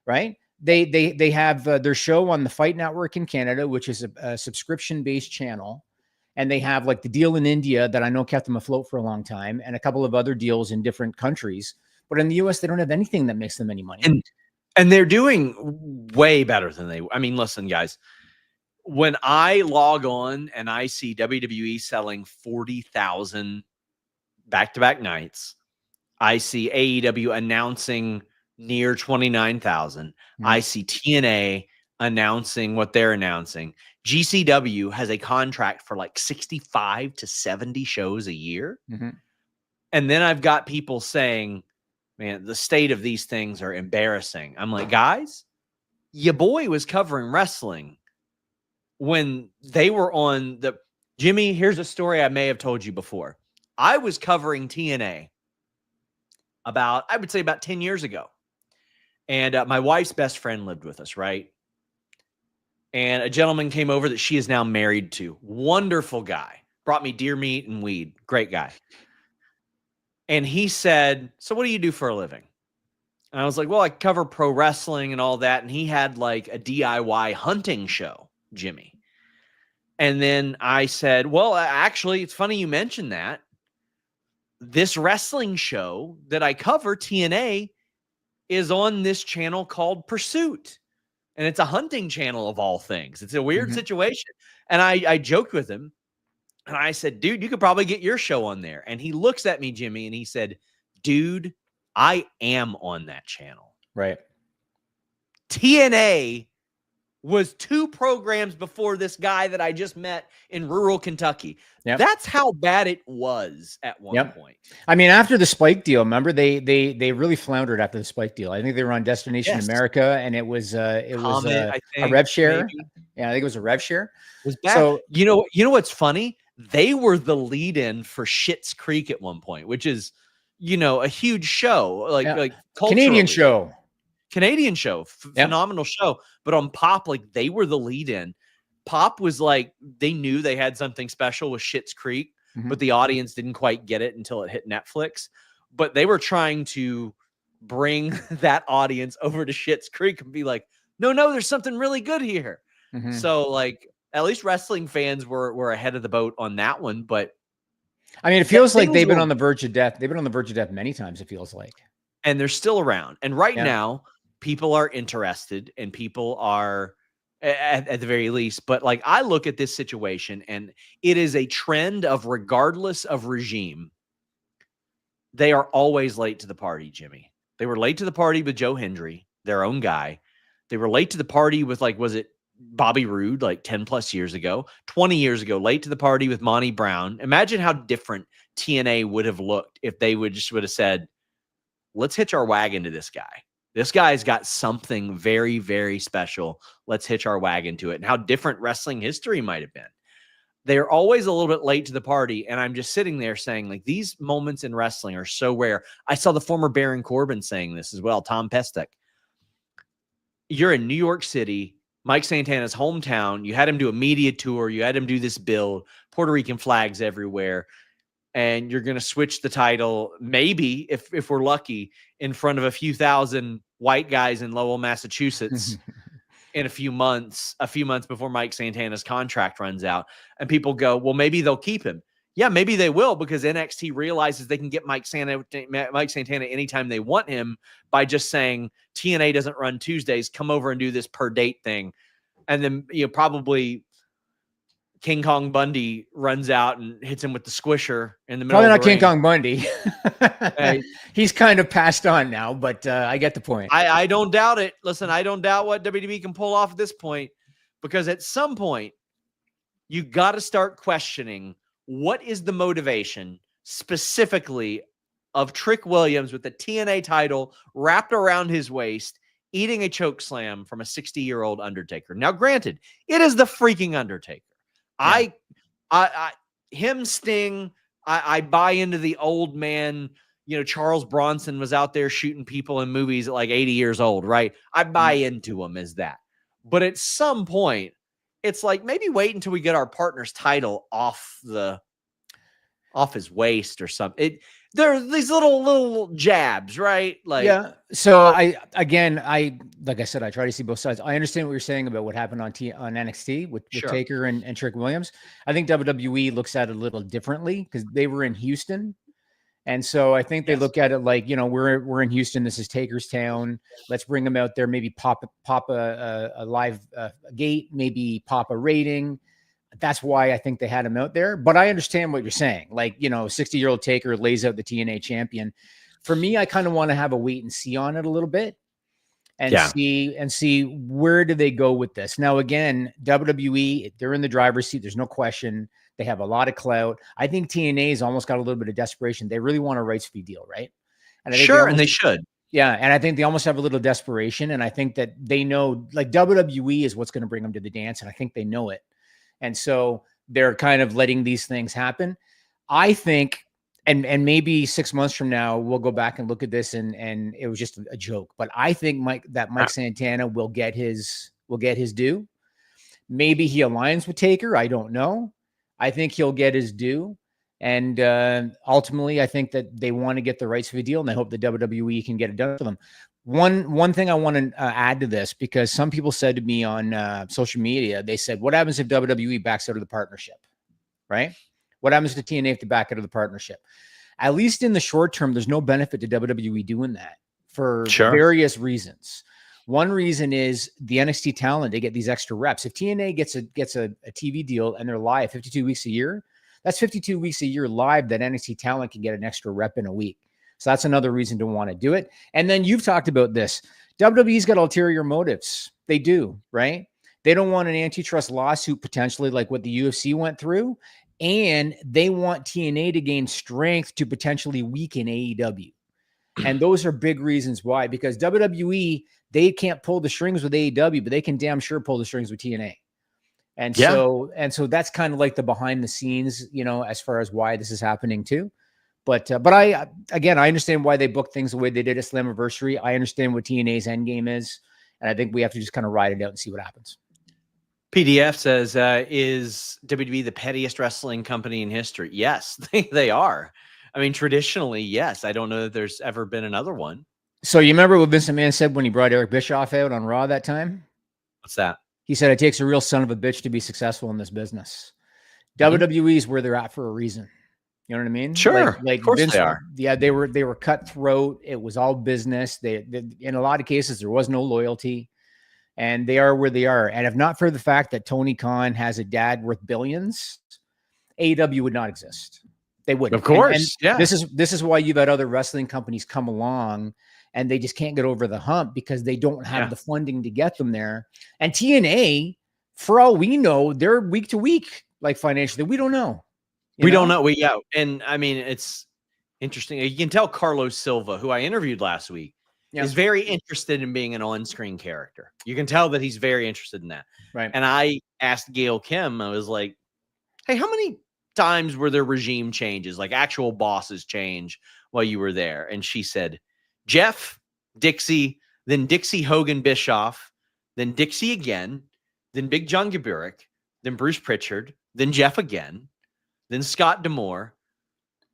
Right? They have their show on the Fight Network in Canada, which is a subscription-based channel. And they have like the deal in India that I know kept them afloat for a long time, and a couple of other deals in different countries. But in the US, they don't have anything that makes them any money. And they're doing way better than they. I mean, listen, guys, when I log on and I see WWE selling 40,000 back-to-back nights, I see AEW announcing near 29,000. I see TNA announcing what they're announcing. GCW has a contract for like 65 to 70 shows a year. And then I've got people saying, man, the state of these things are embarrassing. I'm like, guys, your boy was covering wrestling when they were on the Jimmy. Here's a story I may have told you before. I was covering TNA I would say about 10 years ago. And my wife's best friend lived with us, right? And a gentleman came over that she is now married to. Wonderful guy. Brought me deer meat and weed. Great guy. And he said, so what do you do for a living? And I was like, well, I cover pro wrestling and all that. And he had like a DIY hunting show, Jimmy. And then I said, well, actually, it's funny you mentioned that. This wrestling show that I cover, TNA, is on this channel called Pursuit. And it's a hunting channel of all things. It's a weird situation. And I joked with him. And I said, dude, you could probably get your show on there. And he looks at me, Jimmy, and he said, dude, I am on that channel. Right. TNA was 2 programs before this guy that I just met in rural Kentucky. Yep. That's how bad it was at one point. I mean, after the Spike deal, remember they really floundered after the Spike deal. I think they were on Destination America, and it was a rev share. Maybe. Yeah, I think it was a rev share. It was bad. So you know what's funny? They were the lead-in for Schitt's Creek at one point, which is a huge show, like Canadian show. Phenomenal show. But on Pop, like they were the lead-in. Pop was like, they knew they had something special with Schitt's Creek, but the audience didn't quite get it until it hit Netflix. But they were trying to bring that audience over to Schitt's Creek and be like, no, there's something really good here. So like, at least wrestling fans were ahead of the boat on that one. But I mean, it feels like they've been on the verge of death. They've been on the verge of death many times, it feels like. And they're still around. And right now, people are interested and people are at the very least. But like, I look at this situation and it is a trend of, regardless of regime, they are always late to the party, Jimmy. They were late to the party with Joe Hendry, their own guy. They were late to the party with, like, was it Bobby Roode, like 10 plus years ago, 20 years ago, late to the party with Monty Brown. Imagine how different TNA would have looked if they would have said, let's hitch our wagon to this guy. This guy's got something very, very special. Let's hitch our wagon to it. And how different wrestling history might have been. They're always a little bit late to the party. And I'm just sitting there saying, like, these moments in wrestling are so rare. I saw the former Baron Corbin saying this as well, Tom Pestek. You're in New York City, Mike Santana's hometown. You had him do a media tour. You had him do this build, Puerto Rican flags everywhere. And you're going to switch the title, maybe, if we're lucky, in front of a few thousand white guys in Lowell, Massachusetts in a few months before Mike Santana's contract runs out. And people go, well, maybe they'll keep him. Yeah, maybe they will, because NXT realizes they can get Mike Santana anytime they want him by just saying, TNA doesn't run Tuesdays, come over and do this per date thing. And then, probably King Kong Bundy runs out and hits him with the squisher in the middle. Probably of not the King ring. Kong Bundy. He's kind of passed on now, but I get the point. I don't doubt it. Listen, I don't doubt what WWE can pull off at this point, because at some point you got to start questioning, what is the motivation specifically of Trick Williams with the TNA title wrapped around his waist, eating a choke slam from a 60-year-old Undertaker. Now, granted, it is the freaking Undertaker. Yeah. Him, Sting, I buy into the old man. Charles Bronson was out there shooting people in movies at like 80 years old, right? I buy into him as that. But at some point, it's like, maybe wait until we get our partner's title off his waist or something. There are these little jabs, right? Like, yeah. So like I said, I try to see both sides. I understand what you're saying about what happened on NXT with Taker and Trick Williams. I think WWE looks at it a little differently, because they were in Houston. And so I think they look at it like, we're in Houston. This is Taker's town. Let's bring him out there. Maybe pop a live gate, maybe pop a rating. That's why I think they had him out there. But I understand what you're saying. Like, 60-year-old Taker lays out the TNA champion. For me, I kind of want to have a wait and see on it a little bit and see where do they go with this. Now, again, WWE, they're in the driver's seat. There's no question. They have a lot of clout. I think TNA's almost got a little bit of desperation. They really want a rights fee deal, right? And they should. Yeah, and I think they almost have a little desperation. And I think that they know, like, WWE is what's going to bring them to the dance. And I think they know it. And so they're kind of letting these things happen. I think, and maybe 6 months from now, we'll go back and look at this and it was just a joke. But I think Mike Santana will get his due. Maybe he aligns with Taker. I don't know. I think he'll get his due. And ultimately, I think that they want to get the rights for the deal, and they hope the WWE can get it done for them. One thing I want to add to this, because some people said to me on social media, they said, what happens if WWE backs out of the partnership, right? What happens to TNA if they back out of the partnership? At least in the short term, there's no benefit to WWE doing that for various reasons. One reason is the NXT talent, they get these extra reps. If TNA gets a TV deal and they're live 52 weeks a year, that's 52 weeks a year live that NXT talent can get an extra rep in a week. So that's another reason to want to do it. And then you've talked about this. WWE's got ulterior motives. They do, right? They don't want an antitrust lawsuit potentially like what the UFC went through. And they want TNA to gain strength to potentially weaken AEW. And those are big reasons why, because WWE, they can't pull the strings with AEW, but they can damn sure pull the strings with TNA. And so that's kind of like the behind the scenes, as far as why this is happening too. But I understand why they booked things the way they did at Slammiversary. I understand what TNA's end game is. And I think we have to just kind of ride it out and see what happens. PDF says, is WWE the pettiest wrestling company in history? Yes, they are. I mean, traditionally, yes. I don't know that there's ever been another one. So you remember what Vince McMahon said when he brought Eric Bischoff out on Raw that time? What's that? He said, it takes a real son of a bitch to be successful in this business. WWE is where they're at for a reason. You know what I mean? Sure. Like of course Vince, they are. Yeah, they were cutthroat. It was all business. They in a lot of cases, there was no loyalty. And they are where they are. And if not for the fact that Tony Khan has a dad worth billions, AEW would not exist. They wouldn't. Of course. And this is why you've had other wrestling companies come along and they just can't get over the hump because they don't have the funding to get them there. And TNA, for all we know, they're week to week, like financially. We don't know. We don't know. And I mean, it's interesting. You can tell Carlos Silva, who I interviewed last week, is very interested in being an on-screen character. You can tell that he's very interested in that. Right. And I asked Gail Kim, I was like, hey, how many times were there regime changes, like actual bosses change while you were there? And she said, Jeff, Dixie, then Dixie, Hogan, Bischoff, then Dixie again, then Big John Gaburik, then Bruce Pritchard, then Jeff again, then Scott D'Amore,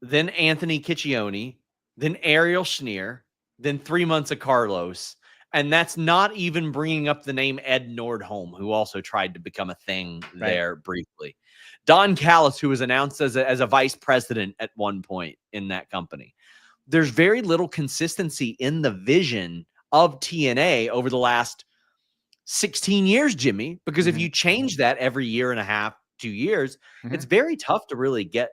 then Anthony Ciccione, then Ariel Schneer, then 3 months of Carlos. And that's not even bringing up the name Ed Nordholm, who also tried to become a thing there briefly. Don Callis, who was announced as a vice president at one point in that company. There's very little consistency in the vision of TNA over the last 16 years, Jimmy, because if you change that every year and a half, 2 years, it's very tough to really get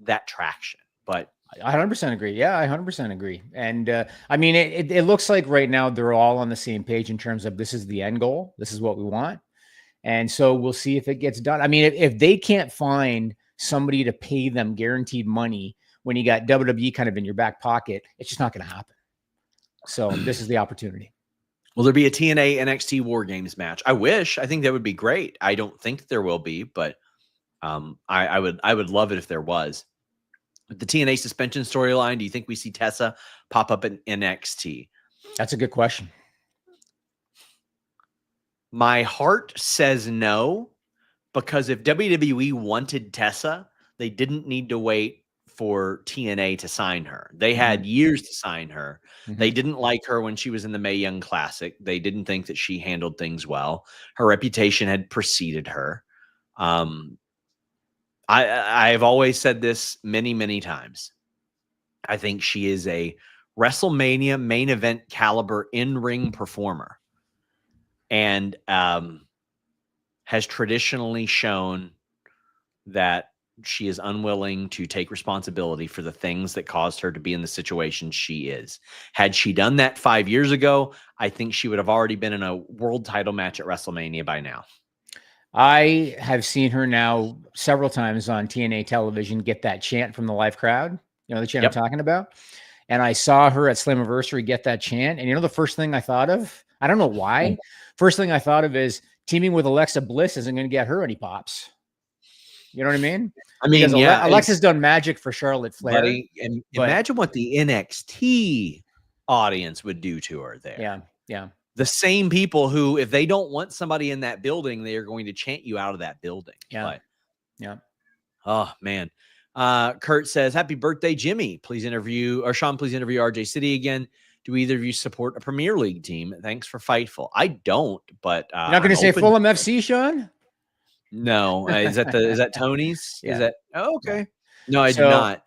that traction. But I 100% agree. Yeah, I 100% agree. And I mean, it looks like right now they're all on the same page in terms of this is the end goal. This is what we want. And so we'll see if it gets done. I mean, if they can't find somebody to pay them guaranteed money when you got WWE kind of in your back pocket, it's just not going to happen. So this is the opportunity. Will there be a TNA NXT War Games match? I wish. I think that would be great. I don't think there will be, but I would love it if there was. The TNA suspension storyline, do you think we see Tessa pop up in NXT? That's a good question. My heart says no, because if WWE wanted Tessa, they didn't need to wait for TNA to sign her. They had years to sign her. They didn't like her when she was in the Mae Young Classic. They didn't think that she handled things well. Her reputation had preceded her. I've always said this many, many times. I think she is a WrestleMania main event caliber in-ring performer, and has traditionally shown that she is unwilling to take responsibility for the things that caused her to be in the situation she is. Had she done that 5 years ago, I think she would have already been in a world title match at WrestleMania by now. I have seen her now several times on TNA television get that chant from the live crowd. You know, the chant I'm talking about. And I saw her at Slammiversary get that chant. And you know, the first thing I thought of, I don't know why. First thing I thought of is teaming with Alexa Bliss isn't going to get her any pops. You know what I mean? I mean, because Alexa's done magic for Charlotte Flair. Buddy, and imagine what the NXT audience would do to her there. Yeah, yeah. The same people who, if they don't want somebody in that building, they are going to chant you out of that building. Yeah. But, yeah. Oh, man. Kurt says, happy birthday, Jimmy. Please interview, or Sean, please interview RJ City again. Do either of you support a Premier League team? Thanks for Fightful. I don't, but you're not going to say Fulham FC, Sean? No. Is that Tony's? Yeah. Is that okay? No, I do not.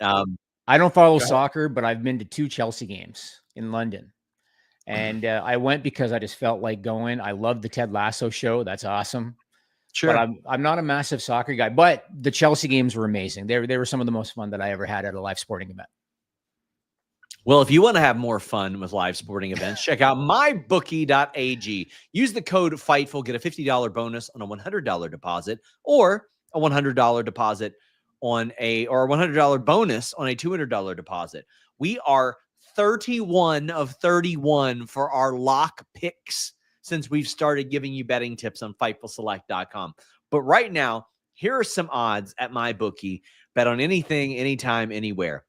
I don't follow soccer, but I've been to 2 Chelsea games in London. And I went because I just felt like going. I love the Ted Lasso show. That's awesome. Sure. But I'm not a massive soccer guy, but the Chelsea games were amazing. They were some of the most fun that I ever had at a live sporting event. Well, if you want to have more fun with live sporting events, check out mybookie.ag. Use the code Fightful, get a $50 bonus on a $100 deposit, or a $100 deposit on a $100 bonus on a $200 deposit. We are 31 of 31 for our lock picks since we've started giving you betting tips on FightfulSelect.com. But right now, here are some odds at MyBookie. Bet on anything, anytime, anywhere.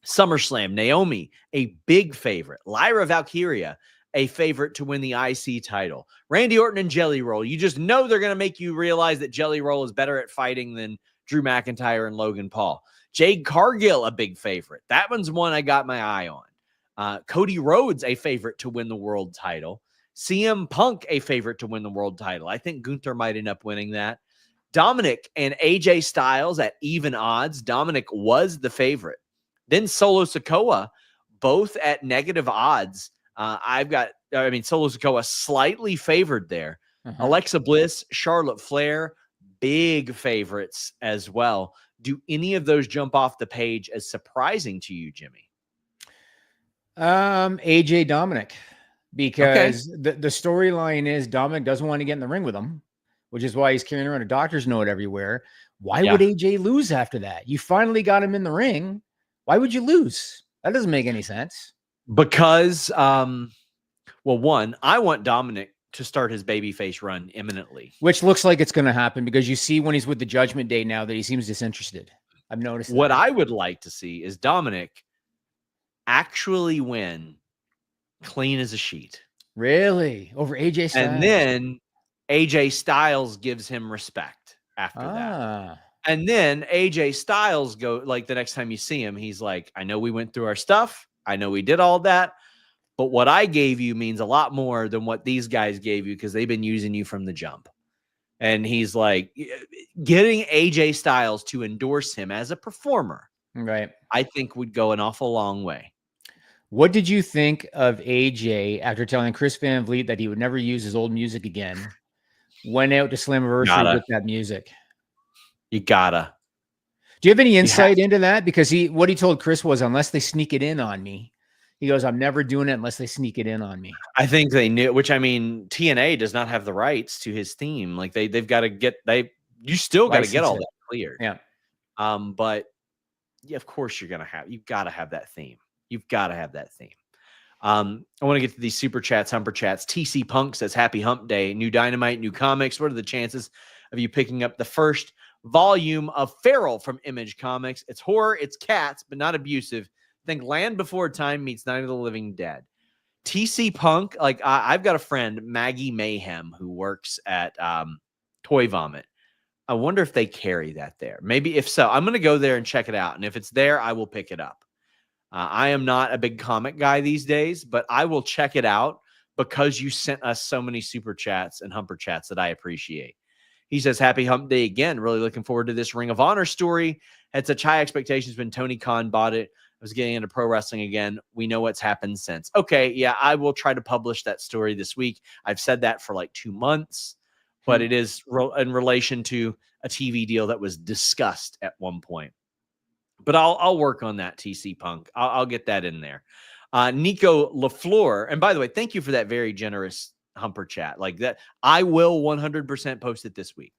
SummerSlam, Naomi, a big favorite. Lyra Valkyria, a favorite to win the IC title. Randy Orton and Jelly Roll. You just know they're going to make you realize that Jelly Roll is better at fighting than Drew McIntyre and Logan Paul. Jade Cargill, a big favorite. That one's one I got my eye on. Cody Rhodes, a favorite to win the world title. CM Punk, a favorite to win the world title. I think Gunther might end up winning that. Dominic and AJ Styles at even odds. Dominic was the favorite. Then Solo Sikoa, both at negative odds. Solo Sikoa slightly favored there. Alexa Bliss, Charlotte Flair, big favorites as well. Do any of those jump off the page as surprising to you, Jimmy? AJ Dominic, because the storyline is Dominic doesn't want to get in the ring with him, which is why he's carrying around a doctor's note everywhere. Why would AJ lose after that? You finally got him in the ring. Why would you lose? That doesn't make any sense. Because, one, I want Dominic to start his babyface run imminently. Which looks like it's going to happen because you see when he's with the Judgment Day now that he seems disinterested. I've noticed that. What I would like to see is Dominic actually win clean as a sheet. Really? Over AJ Styles? And then AJ Styles gives him respect after that. And then AJ Styles the next time you see him, he's like, I know we went through our stuff. I know we did all that. But what I gave you means a lot more than what these guys gave you because they've been using you from the jump. And he's like, getting AJ Styles to endorse him as a performer, right? I think would go an awful long way. What did you think of AJ after telling Chris Van Vliet that he would never use his old music again? Went out to Slammiversary with that music. You gotta. Do you have any insight into that? Because what he told Chris was, unless they sneak it in on me, he goes, I'm never doing it unless they sneak it in on me. I think they knew, which I mean, TNA does not have the rights to his theme. Like they've got to get, you still got to get all that cleared. Yeah. But yeah, of course you've got to have that theme. You've got to have that theme. I want to get to these super chats, humper chats. TC Punk says, happy hump day, new Dynamite, new comics. What are the chances of you picking up the first volume of Feral from Image Comics? It's horror, it's cats, but not abusive. Think Land Before Time meets Night of the Living Dead. TC Punk, I've got a friend, Maggie Mayhem, who works at Toy Vomit. I wonder if they carry that there. Maybe if so, I'm going to go there and check it out. And if it's there, I will pick it up. I am not a big comic guy these days, but I will check it out because you sent us so many super chats and humper chats that I appreciate. He says, happy hump day again. Really looking forward to this Ring of Honor story. Had such high expectations when Tony Khan bought it. I was getting into pro wrestling again. We know what's happened since. Okay, yeah, I will try to publish that story this week. I've said that for like 2 months, but it is in relation to a TV deal that was discussed at one point. But I'll work on that, TC Punk. I'll get that in there. Nico LaFleur, and by the way, thank you for that very generous humper chat. Like that, I will 100% post it this week.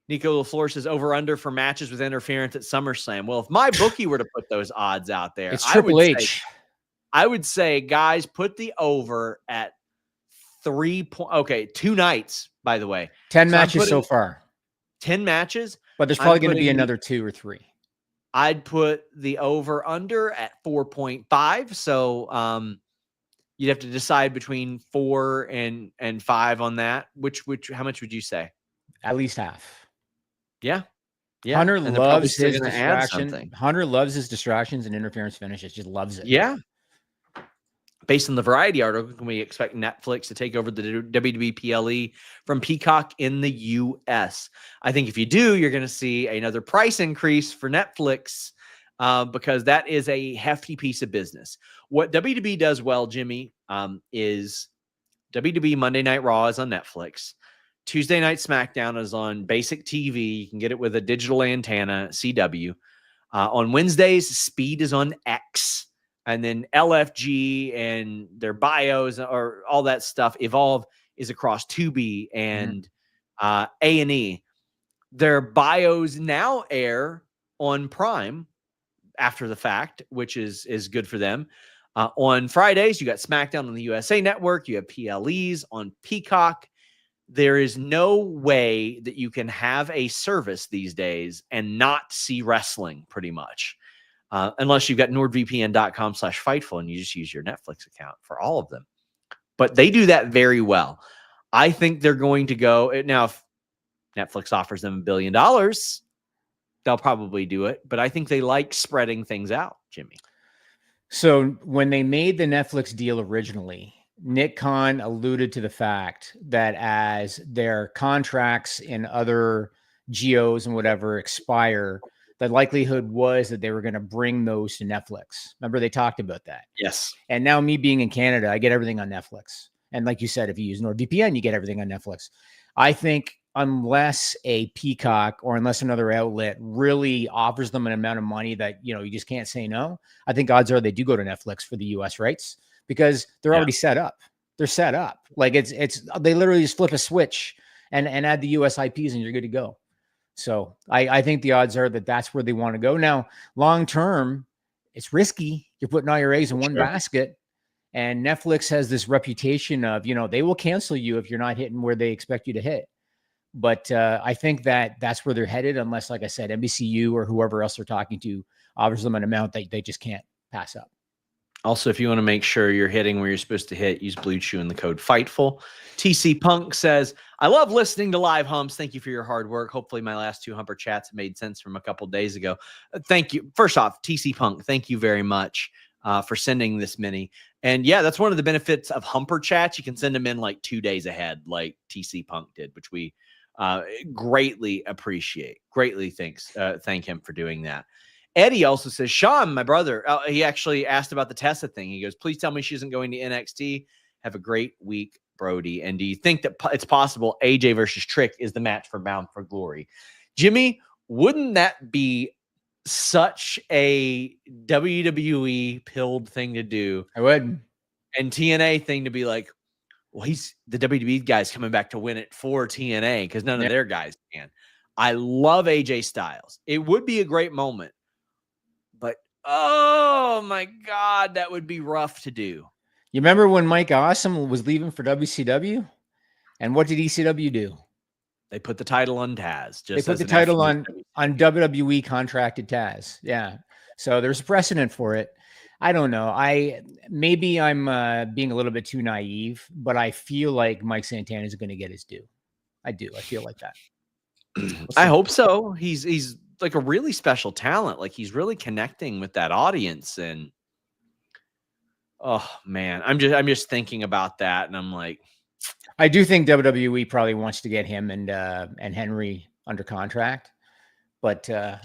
Nico LaFleur says over under for matches with interference at SummerSlam. Well, if MyBookie were to put those odds out there, it's Triple H. I would say, guys, put the over at 2 nights, by the way. 10 matches so far. 10 matches. But there's probably going to be another 2 or 3. I'd put the over under at 4.5. So you'd have to decide between 4 and 5 on that. How much would you say? At least half. Yeah. Hunter loves his distraction. Hunter loves his distractions and interference finishes. Just loves it. Yeah. Based on the Variety article, can we expect Netflix to take over the WWE PLE from Peacock in the U.S.? I think if you do, you're going to see another price increase for Netflix because that is a hefty piece of business. What WWE does well, Jimmy, is WWE Monday Night Raw is on Netflix. Tuesday Night SmackDown is on basic TV. You can get it with a digital antenna, CW. On Wednesdays, Speed is on X. And then LFG and their bios or all that stuff, Evolve is across Tubi and A&E. Their bios now air on Prime after the fact, which is good for them. On Fridays, you got SmackDown on the USA Network. You have PLEs on Peacock. There is no way that you can have a service these days and not see wrestling pretty much. Unless you've got NordVPN.com/Fightful and you just use your Netflix account for all of them. But they do that very well. I think they're going to go now. If Netflix offers them $1 billion, they'll probably do it. But I think they like spreading things out, Jimmy. So when they made the Netflix deal originally, Nick Khan alluded to the fact that as their contracts in other geos and whatever expire, the likelihood was that they were going to bring those to Netflix. Remember, they talked about that. Yes. And now me being in Canada, I get everything on Netflix. And like you said, if you use NordVPN, you get everything on Netflix. I think unless a Peacock or unless another outlet really offers them an amount of money that, you just can't say no, I think odds are they do go to Netflix for the US rights because they're already set up. They're set up. Like they literally just flip a switch and add the US IPs and you're good to go. So I think the odds are that that's where they want to go. Now, long term, it's risky. You're putting all your eggs in one basket. And Netflix has this reputation of, they will cancel you if you're not hitting where they expect you to hit. But I think that's where they're headed, unless, like I said, NBCU or whoever else they're talking to offers them an amount that they just can't pass up. Also, if you want to make sure you're hitting where you're supposed to hit, use Blue Chew and the code FIGHTFUL. TC Punk says, I love listening to live humps. Thank you for your hard work. Hopefully my last 2 humper chats made sense from a couple days ago. Thank you. First off, TC Punk, thank you very much for sending this many. And yeah, that's one of the benefits of humper chats. You can send them in like 2 days ahead, like TC Punk did, which we greatly appreciate. Greatly thank him for doing that. Eddie also says, Sean, my brother, he actually asked about the Tessa thing. He goes, please tell me she isn't going to NXT. Have a great week, Brody. And do you think that it's possible AJ versus Trick is the match for Bound for Glory? Jimmy, wouldn't that be such a WWE pilled thing to do? I would. And TNA thing to be like, well, he's the WWE guy's coming back to win it for TNA because none of their guys can. I love AJ Styles. It would be a great moment. But, oh, my God, that would be rough to do. You remember when Mike Awesome was leaving for WCW? And what did ECW do? They put the title on Taz. They put the title on WWE contracted Taz. Yeah. So there's a precedent for it. I don't know. Maybe I'm being a little bit too naive, but I feel like Mike Santana is going to get his due. I do. I feel like that. I hope so. He's like a really special talent. Like he's really connecting with that audience. And oh man, I'm just thinking about that, and I'm like, I do think WWE probably wants to get him and Henry under contract, but I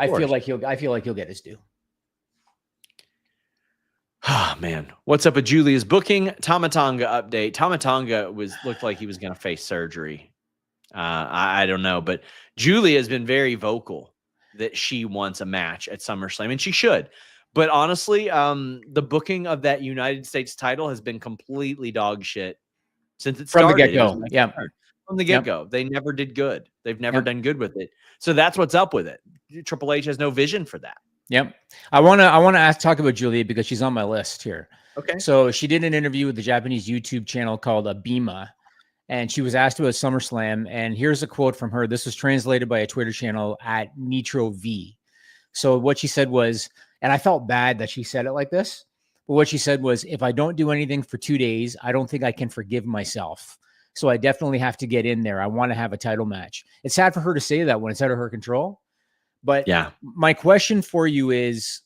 feel like he'll get his due. Oh man, what's up with Julia's booking? Tamatonga update. Tamatonga looked like he was going to face surgery. I don't know, but Julia has been very vocal that she wants a match at SummerSlam, and she should. But honestly, the booking of that United States title has been completely dog shit since it started. From the get-go. Yeah. From the get-go. They never did good. They've never done good with it. So that's what's up with it. Triple H has no vision for that. Yep. I want to talk about Julia because she's on my list here. Okay. So she did an interview with the Japanese YouTube channel called Abima, and she was asked about SummerSlam. And here's a quote from her. This was translated by a Twitter channel at NitroV. So what she said was, and I felt bad that she said it like this, but what she said was, if I don't do anything for 2 days, I don't think I can forgive myself. So I definitely have to get in there. I want to have a title match. It's sad for her to say that when it's out of her control. But yeah, my question for you is,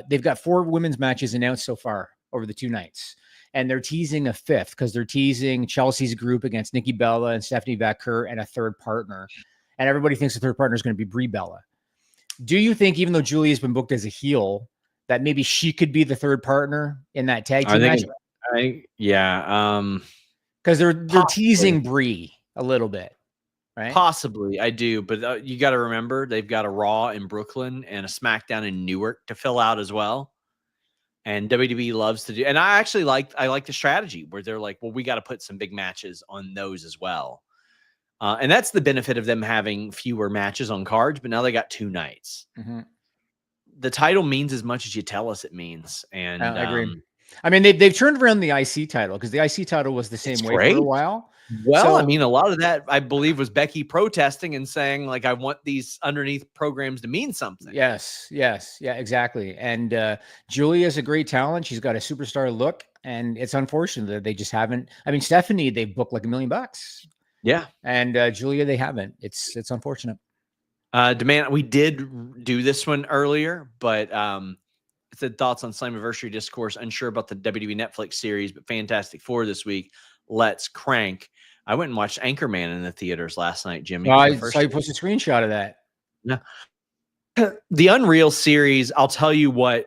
they've got 4 women's matches announced so far over the 2 nights. And they're teasing a 5th because they're teasing Chelsea's group against Nikki Bella and Stephanie Vaquer and a 3rd partner. And everybody thinks the 3rd partner is going to be Brie Bella. Do you think, even though Julia's been booked as a heel, that maybe she could be the 3rd partner in that tag team match? Because they're teasing Brie a little bit, right? Possibly, I do. But you got to remember, they've got a Raw in Brooklyn and a SmackDown in Newark to fill out as well. And WWE loves to do, and I like the strategy where they're like, well, we got to put some big matches on those as well. And that's the benefit of them having fewer matches on cards, but now they got 2 nights. The title means as much as you tell us it means. And I agree. I mean, they've turned around the IC title because the IC title was the same way for a while. Well, So, I mean, a lot of that, I believe, was Becky protesting and saying, like, I want these underneath programs to mean something. Yes. Yeah, exactly. And Julia is a great talent. She's got a superstar look, and it's unfortunate that they just haven't. I mean, Stephanie, they booked like $1 million. Yeah. And Julia, they haven't. It's unfortunate. Demand, we did do this one earlier, but said thoughts on Slammiversary discourse, unsure about the WWE Netflix series, but Fantastic Four this week. Let's crank. I went and watched Anchorman in the theaters last night, Jimmy. I saw you post a screenshot of that. Yeah. The Unreal series, I'll tell you what,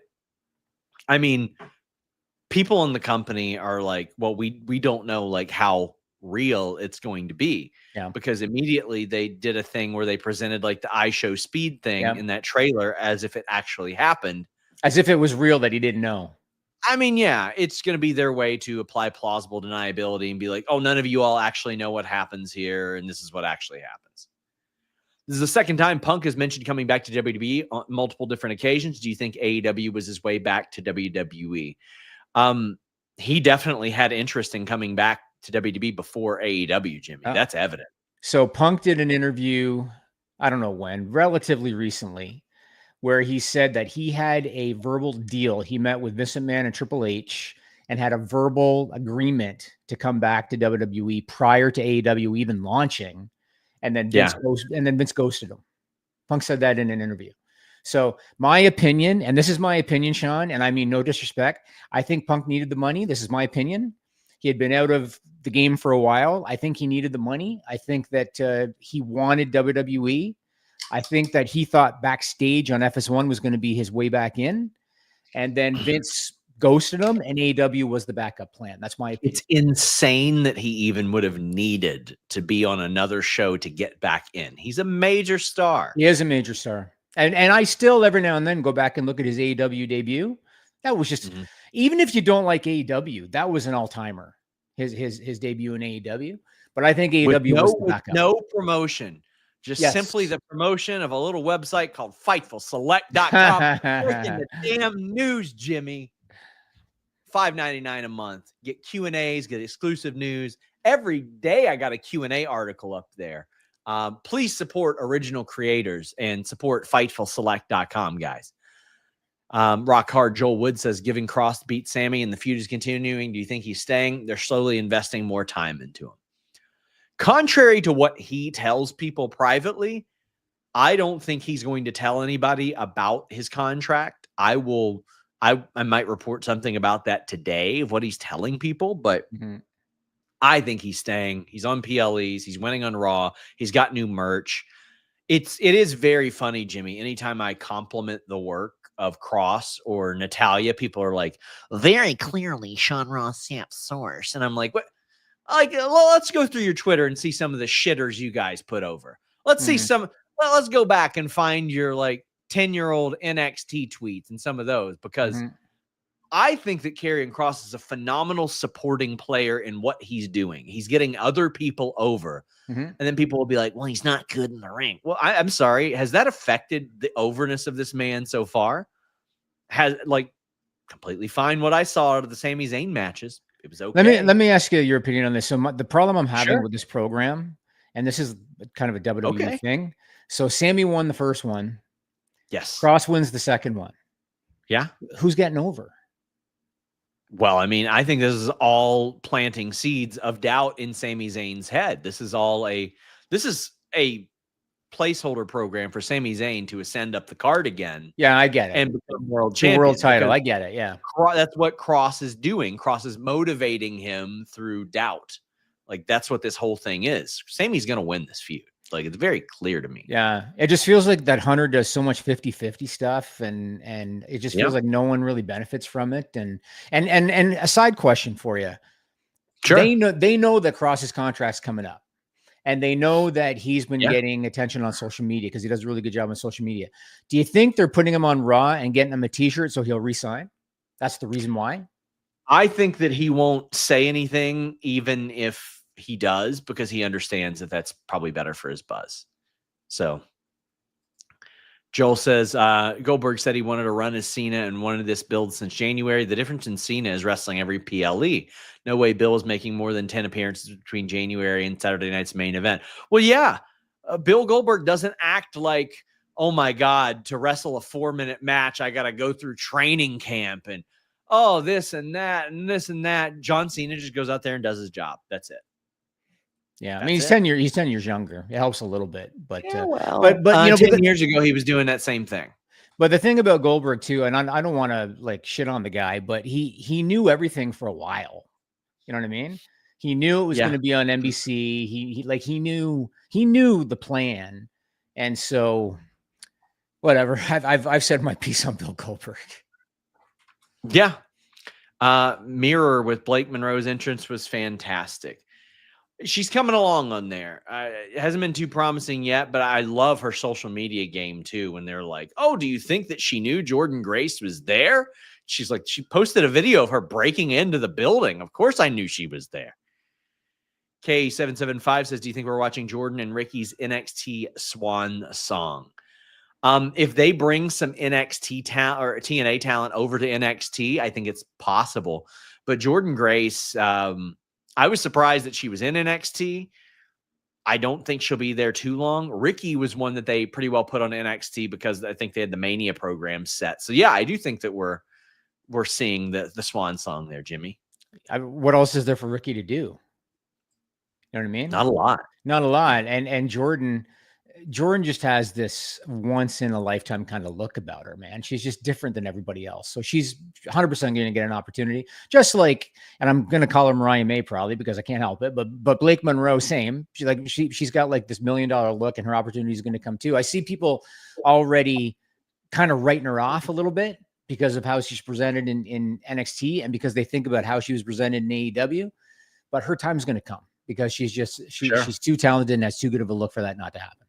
I mean, people in the company are like, well, we don't know like how real it's going to be. Yeah. Because immediately they did a thing where they presented like the I Show Speed thing in that trailer as if it actually happened. As if it was real that he didn't know. I mean, yeah, it's going to be their way to apply plausible deniability and be like, oh, none of you all actually know what happens here, and this is what actually happens. This is the second time Punk has mentioned coming back to WWE on multiple different occasions. Do you think AEW was his way back to WWE? He definitely had interest in coming back to WWE before AEW, Jimmy. That's evident. So Punk did an interview, I don't know when, relatively recently, where he said that he had a verbal deal. He met with Vince McMahon and Triple H and had a verbal agreement to come back to WWE prior to AEW even launching. And then Vince ghosted him. Punk said that in an interview. So my opinion, and this is my opinion, Sean, and I mean no disrespect, I think Punk needed the money. This is my opinion. He had been out of the game for a while. I think he needed the money. I think that he wanted WWE. I think that he thought backstage on FS1 was going to be his way back in. And then Vince ghosted him, and AEW was the backup plan. That's my opinion. It's insane that he even would have needed to be on another show to get back in. He's a major star. He is a major star. And I still every now and then go back and look at his AEW debut. That was just, even if you don't like AEW, that was an all-timer, his debut in AEW. But I think AEW was the backup. No promotion. Just simply the promotion of a little website called FightfulSelect.com. Freaking the damn news, Jimmy. $5.99 a month. Get Q&As, get exclusive news. Every day I got a Q&A article up there. Please support original creators and support FightfulSelect.com, guys. Rock Hard Joel Wood says, given Cross beat Sammy and the feud is continuing, do you think he's staying? They're slowly investing more time into him. Contrary to what he tells people privately, I don't think he's going to tell anybody about his contract. I might report something about that today of what he's telling people, but I think he's staying. He's on PLEs. He's winning on Raw. He's got new merch. It is very funny, Jimmy. Anytime I compliment the work of Cross or Natalia, people are like, very clearly Sean Ross Sapp's source. And I'm like, what? Like, well, let's go through your Twitter and see some of the shitters you guys put over. Let's see some. Well, let's go back and find your like 10-year-old NXT tweets and some of those, because I think that Karrion Kross is a phenomenal supporting player in what he's doing. He's getting other people over, and then people will be like, well, he's not good in the ring. Well, I'm sorry. Has that affected the overness of this man so far? Has like completely fine what I saw out of the Sami Zayn matches. It was okay. Let me ask you your opinion on this. So the problem I'm having with this program, and this is kind of a WWE thing. So Sammy won the first one. Yes. Cross wins the second one. Yeah. Who's getting over? Well, I mean, I think this is all planting seeds of doubt in Sami Zayn's head. This is a placeholder program for Sami Zayn to ascend up the card again. Yeah, I get it. And become world champion. World title. I get it. Yeah. That's what Cross is doing. Cross is motivating him through doubt. Like, that's what this whole thing is. Sami's going to win this feud. Like, it's very clear to me. Yeah. It just feels like that Hunter does so much 50-50 stuff, and it just feels like no one really benefits from it. And a side question for you. Sure. They know that Cross's contract's coming up, and they know that he's been getting attention on social media because he does a really good job on social media. Do you think they're putting him on Raw and getting him a t-shirt so he'll resign? That's the reason why. I think that he won't say anything, even if he does, because he understands that that's probably better for his buzz. So Joel says, Goldberg said he wanted to run as Cena and wanted this build since January. The difference in Cena is wrestling every PLE. No way Bill is making more than 10 appearances between January and Saturday night's main event. Well, yeah, Bill Goldberg doesn't act like, oh my God, to wrestle a 4-minute match, I got to go through training camp and, oh, this and that and this and that. John Cena just goes out there and does his job. That's it. Yeah, I mean, he's 10 years younger. It helps a little bit, but yeah, but you know, 10 years ago he was doing that same thing. But the thing about Goldberg too, and I don't want to like shit on the guy, but he knew everything for a while. You know what I mean? He knew it was going to be on NBC. He knew the plan, and so whatever. I've said my piece on Bill Goldberg. Yeah, Mirror with Blake Monroe's entrance was fantastic. She's coming along on there. It hasn't been too promising yet, but I love her social media game too. When they're like, "Oh, do you think that she knew Jordynne Grace was there?" She's like, she posted a video of her breaking into the building. Of course, I knew she was there. K775 says, "Do you think we're watching Jordan and Ricky's NXT Swan song?" If they bring some NXT talent or TNA talent over to NXT, I think it's possible. But Jordynne Grace, I was surprised that she was in NXT. I don't think she'll be there too long. Ricky was one that they pretty well put on NXT because I think they had the Mania program set. So yeah, I do think that we're seeing the Swan song there, Jimmy. What else is there for Ricky to do? You know what I mean? Not a lot. And Jordan just has this once in a lifetime kind of look about her, man. She's just different than everybody else. So she's 100% going to get an opportunity, just like, and I'm going to call her Mariah May probably because I can't help it, but Blake Monroe, same. She's got like this $1 million look and her opportunity is going to come too. I see people already kind of writing her off a little bit because of how she's presented in NXT and because they think about how she was presented in AEW, but her time's going to come because she's too talented and has too good of a look for that not to happen.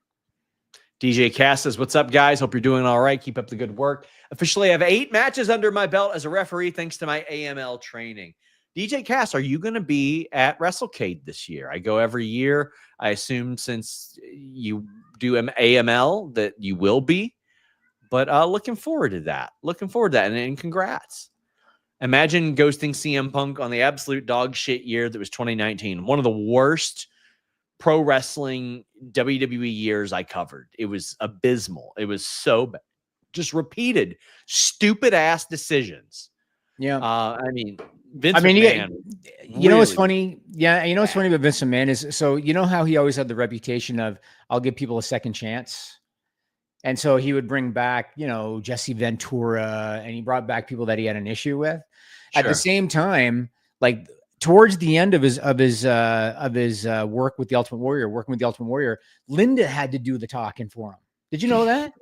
DJ Cass says, "What's up, guys? Hope you're doing all right. Keep up the good work. Officially, I have 8 matches under my belt as a referee thanks to my AML training." DJ Cass, are you going to be at WrestleCade this year? I go every year. I assume since you do AML that you will be. But looking forward to that. And congrats. Imagine ghosting CM Punk on the absolute dog shit year that was 2019. One of the worst pro wrestling WWE years I covered. It was abysmal. It was so bad. Just repeated stupid ass decisions. Yeah. I mean, Vince McMahon. You know what's funny? Yeah. You know what's funny about Vince McMahon is, so you know how he always had the reputation of, I'll give people a second chance. And so he would bring back, Jesse Ventura, and he brought back people that he had an issue with. Sure. At the same time, like, towards the end of his work with the Ultimate Warrior, Linda had to do the talking for him. Did you know that?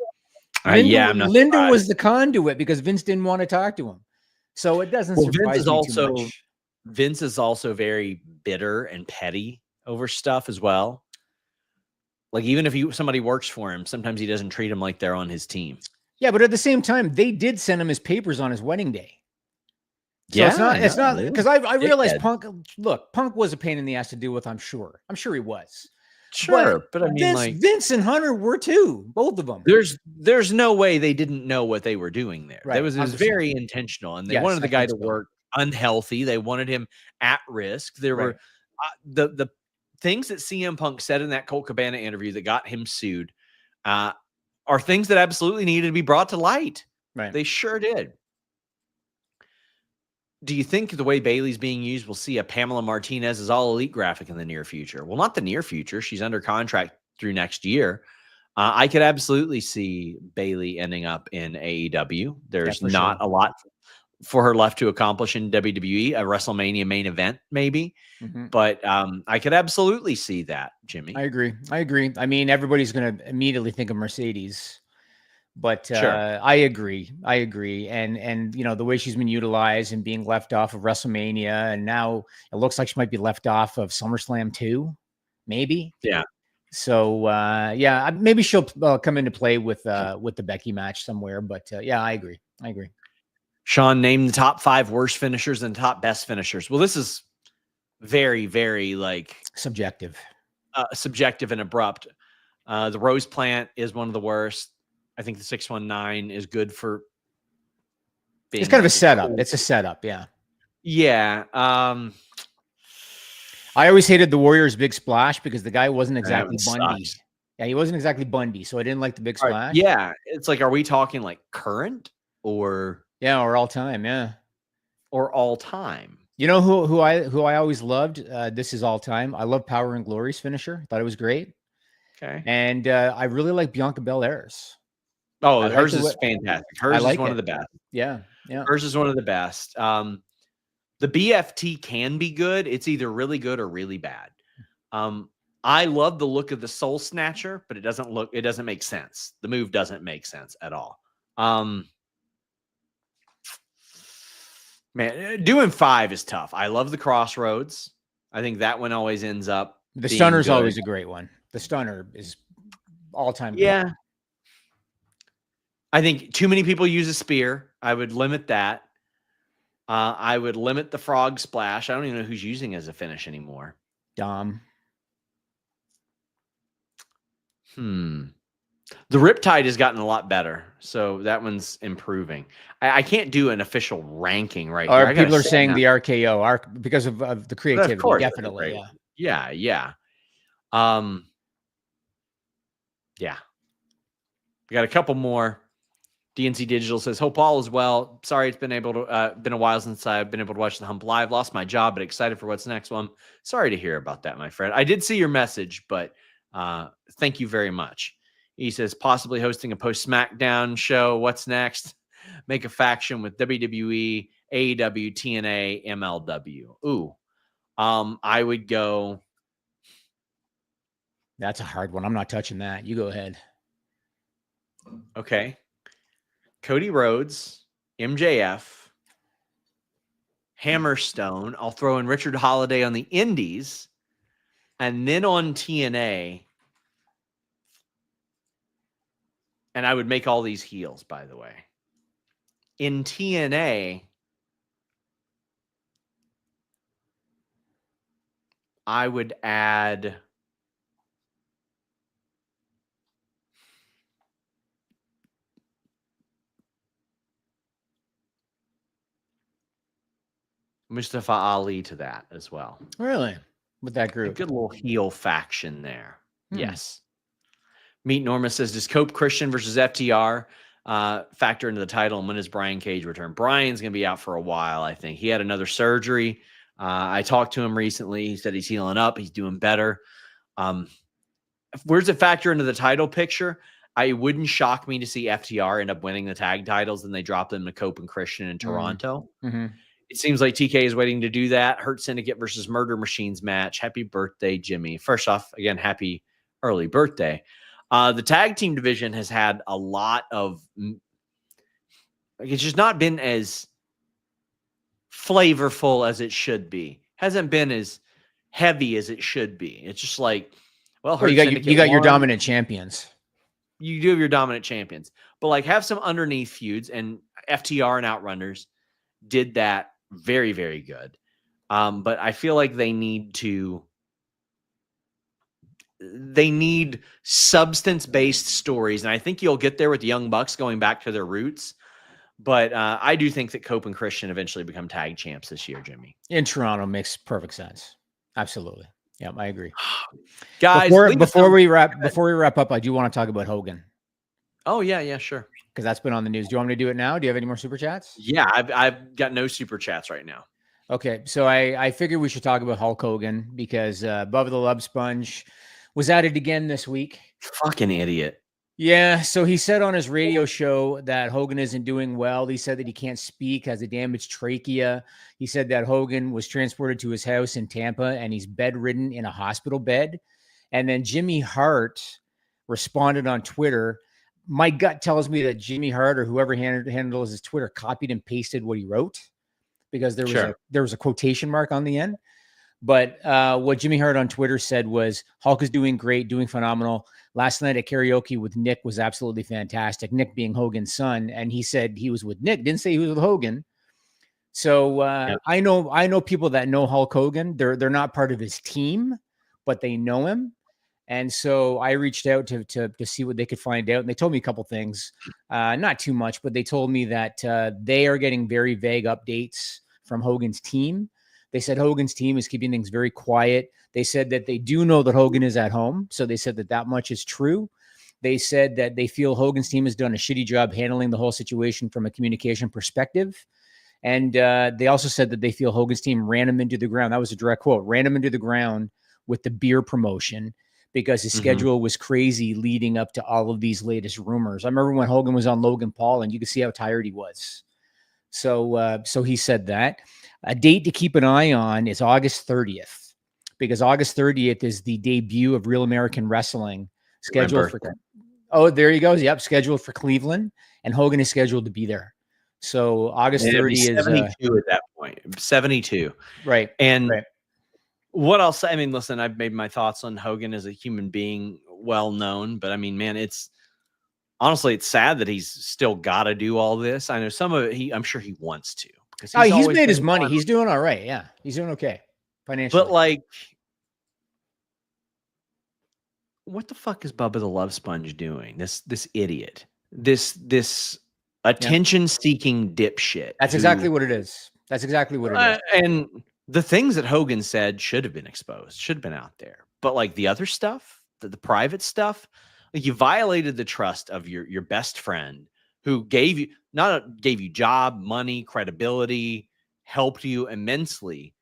Linda was the conduit because Vince didn't want to talk to him. So it doesn't surprise me too much. Vince is also very bitter and petty over stuff as well. Like, even if somebody works for him, sometimes he doesn't treat them like they're on his team. Yeah, but at the same time, they did send him his papers on his wedding day. So it's not because I realized Punk was a pain in the ass to deal with. I'm sure he was. Sure, but I mean, Vince and Hunter were too, both of them. There's no way they didn't know what they were doing there. Right, it was very intentional, and they wanted the guy to work unhealthy. They wanted him at risk. There were the things that CM Punk said in that Colt Cabana interview that got him sued are things that absolutely needed to be brought to light. Right, they sure did. Do you think the way Bayley's being used, we'll see a Pamela Martinez's All Elite graphic in the near future? Well, not the near future. She's under contract through next year. I could absolutely see Bayley ending up in AEW. There's not a lot for her left to accomplish in WWE, a WrestleMania main event, maybe. Mm-hmm. But I could absolutely see that, Jimmy. I agree. I mean, everybody's going to immediately think of Mercedes. But I agree. And the way she's been utilized and being left off of WrestleMania, and now it looks like she might be left off of SummerSlam too, maybe. Yeah. So maybe she'll come into play with the Becky match somewhere. But I agree. Sean, name the top 5 worst finishers and top best finishers. Well, this is very, very like subjective and abrupt. The Rose Plant is one of the worst. I think the 619 is good for being. It's kind of a setup. Cool. It's a setup. Yeah. Yeah. I always hated the Warriors' big splash because the guy wasn't exactly Bundy. Sucks. Yeah, he wasn't exactly Bundy, so I didn't like the big splash. Yeah, it's like, are we talking like current or or all time? Yeah, or all time. You know who I always loved? This is all time. I love Power and Glory's finisher. Thought it was great. Okay, and I really like Bianca Belair's. Oh, hers is fantastic. Hers is one of the best. Yeah. Hers is one of the best. The BFT can be good. It's either really good or really bad. I love the look of the Soul Snatcher, but it doesn't make sense. The move doesn't make sense at all. Man, doing 5 is tough. I love the Crossroads. I think that one always ends up. The Stunner's always a great one. The Stunner is all time. Yeah. Good. I think too many people use a spear. I would limit that. I would limit the Frog Splash. I don't even know who's using it as a finish anymore. Dom. The Riptide has gotten a lot better, so that one's improving. I can't do an official ranking right here. People are saying the RKO because of the creativity. Of course, definitely. Yeah. Yeah. We got a couple more. DNC Digital says, hope all is well. Sorry, it's been a while since I've been able to watch the Hump live. Lost my job, but excited for what's next. Well, sorry to hear about that, my friend. I did see your message, but thank you very much. He says, possibly hosting a post SmackDown show. What's next? Make a faction with WWE, AEW, TNA, MLW. Ooh, I would go. That's a hard one. I'm not touching that. You go ahead. Okay. Cody Rhodes, MJF, Hammerstone. I'll throw in Richard Holiday on the Indies, and then on TNA. And I would make all these heels, by the way. In TNA, I would add Mustafa Ali to that as well. Really? With that group? A good little heel faction there. Yes. Meet Norma says, does Cope Christian versus FTR factor into the title, and when does Brian Cage return? Brian's going to be out for a while, I think. He had another surgery. I talked to him recently. He said he's healing up. He's doing better. Where does it factor into the title picture? It wouldn't shock me to see FTR end up winning the tag titles and they drop them to Cope and Christian in Toronto. It seems like TK is waiting to do that. Hurt Syndicate versus Murder Machines match. Happy birthday, Jimmy. First off, again, happy early birthday. The tag team division has had a lot of, it's just not been as flavorful as it should be. Hasn't been as heavy as it should be. It's just like, well, you got your dominant champions. You do have your dominant champions, but like have some underneath feuds, and FTR and Outrunners did that very, very good. But I feel like they need substance-based stories, and I think you'll get there with the Young Bucks going back to their roots. But I do think that Cope and Christian eventually become tag champs this year, Jimmy. In Toronto makes perfect sense. Absolutely. Yeah, I agree. Guys, before we wrap up, I do want to talk about Hogan. Oh, yeah, sure. Because that's been on the news. Do you want me to do it now? Do you have any more super chats? Yeah, I've got no super chats right now. Okay, so I figured we should talk about Hulk Hogan because Bubba the Love Sponge was at it again this week. Fucking idiot. Yeah, so he said on his radio show that Hogan isn't doing well. He said that he can't speak, has a damaged trachea. He said that Hogan was transported to his house in Tampa and he's bedridden in a hospital bed. And then Jimmy Hart responded on Twitter. My gut tells me that Jimmy Hart or whoever handles his Twitter copied and pasted what he wrote because there was a quotation mark on the end. But what Jimmy Hart on Twitter said was Hulk is doing great, doing phenomenal. Last night at karaoke with Nick was absolutely fantastic. Nick being Hogan's son, and he said he was with Nick. Didn't say he was with Hogan. So I know people that know Hulk Hogan. They're not part of his team, but they know him. And so I reached out to see what they could find out. And they told me a couple things, not too much, but they told me that they are getting very vague updates from Hogan's team. They said Hogan's team is keeping things very quiet. They said that they do know that Hogan is at home. So they said that much is true. They said that they feel Hogan's team has done a shitty job handling the whole situation from a communication perspective. And they also said that they feel Hogan's team ran him into the ground. That was a direct quote, ran him into the ground with the beer promotion because his schedule was crazy leading up to all of these latest rumors. I remember when Hogan was on Logan Paul and you could see how tired he was. So he said that. A date to keep an eye on is August 30th, because August 30th is the debut of Real American Wrestling, scheduled for. Oh, there he goes. Yep, scheduled for Cleveland, and Hogan is scheduled to be there. So August 30 is 72 at that point. 72, right? And what I'll say, I mean, listen, I've made my thoughts on Hogan as a human being, well known, but I mean, man, honestly, it's sad that he's still got to do all this. I know some of it. I'm sure he wants to. He's made his money. He's doing all right. Yeah, he's doing okay financially. But like, what the fuck is Bubba the Love Sponge doing? This idiot. This attention-seeking dipshit. That's exactly what it is. That's exactly what it is. And the things that Hogan said should have been exposed, should have been out there. But like the other stuff, the private stuff, like you violated the trust of your best friend, who gave you job, money, credibility, helped you immensely.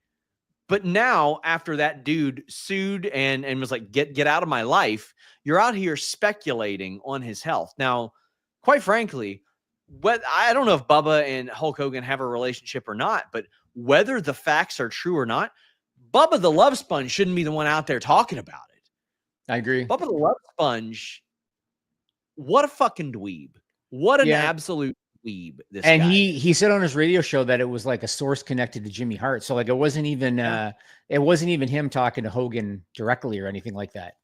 But now, after that dude sued and was like, get out of my life, you're out here speculating on his health. Now, quite frankly, I don't know if Bubba and Hulk Hogan have a relationship or not, but whether the facts are true or not, Bubba the Love Sponge shouldn't be the one out there talking about it. I agree. Bubba the Love Sponge, what a fucking dweeb. What an absolute dweeb this and guy. he said on his radio show that it was like a source connected to Jimmy Hart. So like it wasn't even him talking to Hogan directly or anything like that.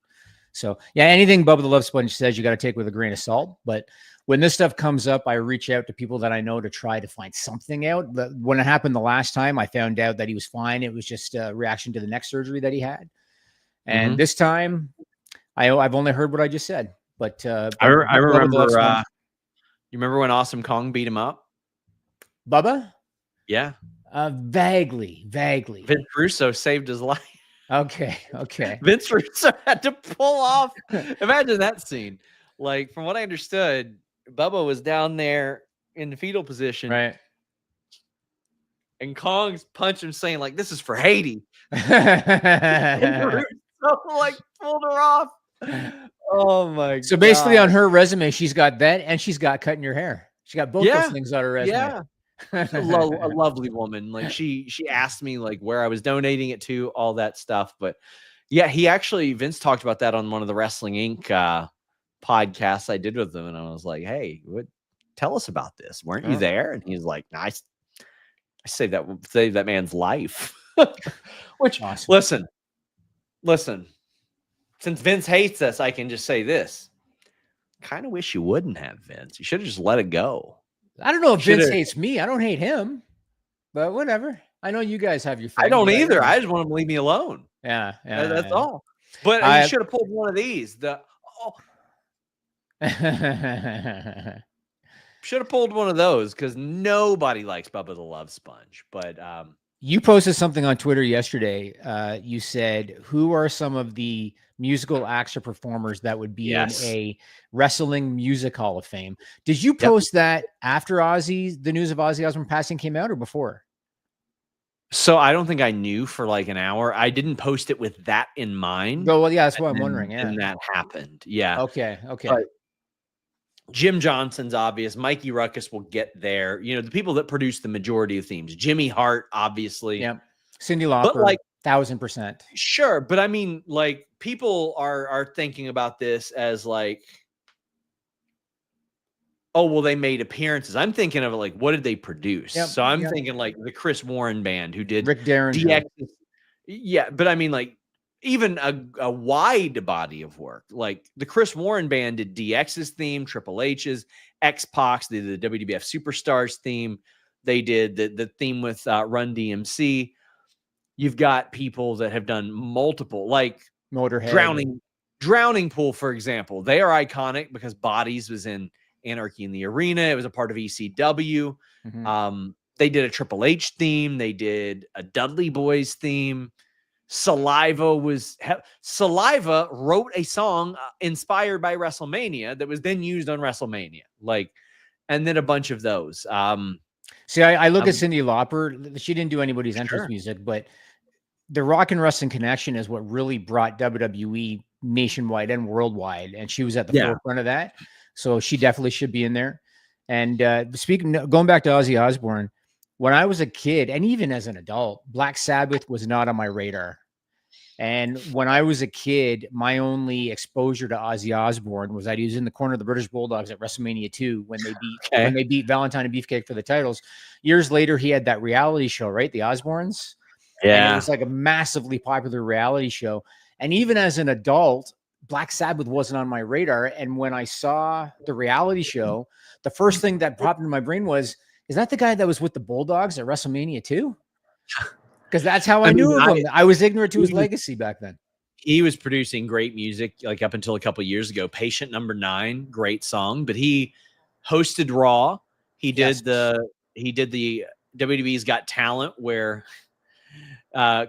So yeah, anything Bubba the Love Sponge says you got to take with a grain of salt. But when this stuff comes up, I reach out to people that I know to try to find something out. But when it happened the last time, I found out that he was fine. It was just a reaction to the neck surgery that he had. And this time I've only heard what I just said, but I remember, you remember when Awesome Kong beat him up? Bubba? Yeah. Vaguely. Vince Russo saved his life. Okay. Vince Russo had to pull off. Imagine that scene. Like, from what I understood, Bubba was down there in the fetal position. Right. And Kong's punching, saying, like, this is for Haiti. And Russo, like, pulled her off. Oh, my God. So basically on her resume, she's got that and she's got cutting your hair. She got both those things on her resume. Yeah. a lovely woman. Like she asked me like where I was donating it to, all that stuff. But yeah, Vince talked about that on one of the Wrestling Inc. Podcasts I did with him. And I was like, hey, tell us about this. Weren't you there? And he's like, I saved that man's life. Which, awesome. Listen, since Vince hates us, I can just say this. Kind of wish you wouldn't have, Vince. You should have just let it go. I don't know if Vince hates me. I don't hate him, but whatever. I know you guys have your thing. I don't either. I just want him to leave me alone. Yeah. That's all. But you should have pulled one of these. Should have pulled one of those because nobody likes Bubba the Love Sponge. But you posted something on Twitter yesterday. You said, who are some of the musical acts or performers that would be in a wrestling music hall of fame? Did you post that after the news of Ozzy Osbourne passing came out or before? So I don't think I knew for like an hour. I didn't post it with that in mind. Oh, well, yeah, that's what I'm wondering. Yeah. And that happened. Yeah. Okay. But Jim Johnson's obvious. Mikey Ruckus will get there. You know, the people that produce the majority of themes. Jimmy Hart, obviously. Yeah. Cyndi Lauper, but like 1000%. Sure. But I mean, like, people are thinking about this as like, oh, well, they made appearances. I'm thinking of it like, what did they produce? Yep. So I'm thinking like the Chris Warren band who did Rick Derringer. DX's, Yeah, but I mean, like, even a wide body of work, like the Chris Warren band did DX's theme, Triple H's, X-Pac, they did the WWF Superstars theme. They did the theme with Run DMC. You've got people that have done multiple, like Motorhead. Drowning Pool, for example. They are iconic because Bodies was in Anarchy in the Arena. It was a part of ECW. Mm-hmm. They did a Triple H theme. They did a Dudley Boys theme. Saliva wrote a song inspired by WrestleMania that was then used on WrestleMania. Like, and then a bunch of those. See, I look at Cyndi Lauper. She didn't do anybody's entrance music, but the Rock and Wrestling Connection is what really brought WWE nationwide and worldwide, and she was at the forefront of that. So she definitely should be in there. And going back to Ozzy Osbourne, when I was a kid, and even as an adult, Black Sabbath was not on my radar. And when I was a kid, my only exposure to Ozzy Osbourne was that he was in the corner of the British Bulldogs at WrestleMania 2 when they beat Valentine and Beefcake for the titles. Years later, he had that reality show, right? The Osbournes. Yeah. And it was like a massively popular reality show. And even as an adult, Black Sabbath wasn't on my radar. And when I saw the reality show, the first thing that popped into my brain was, is that the guy that was with the Bulldogs at WrestleMania 2? Because that's how I knew of him. I was ignorant to his legacy back then. He was producing great music, like up until a couple of years ago. Patient Number 9, great song. But he hosted Raw. He did the WWE's Got Talent, where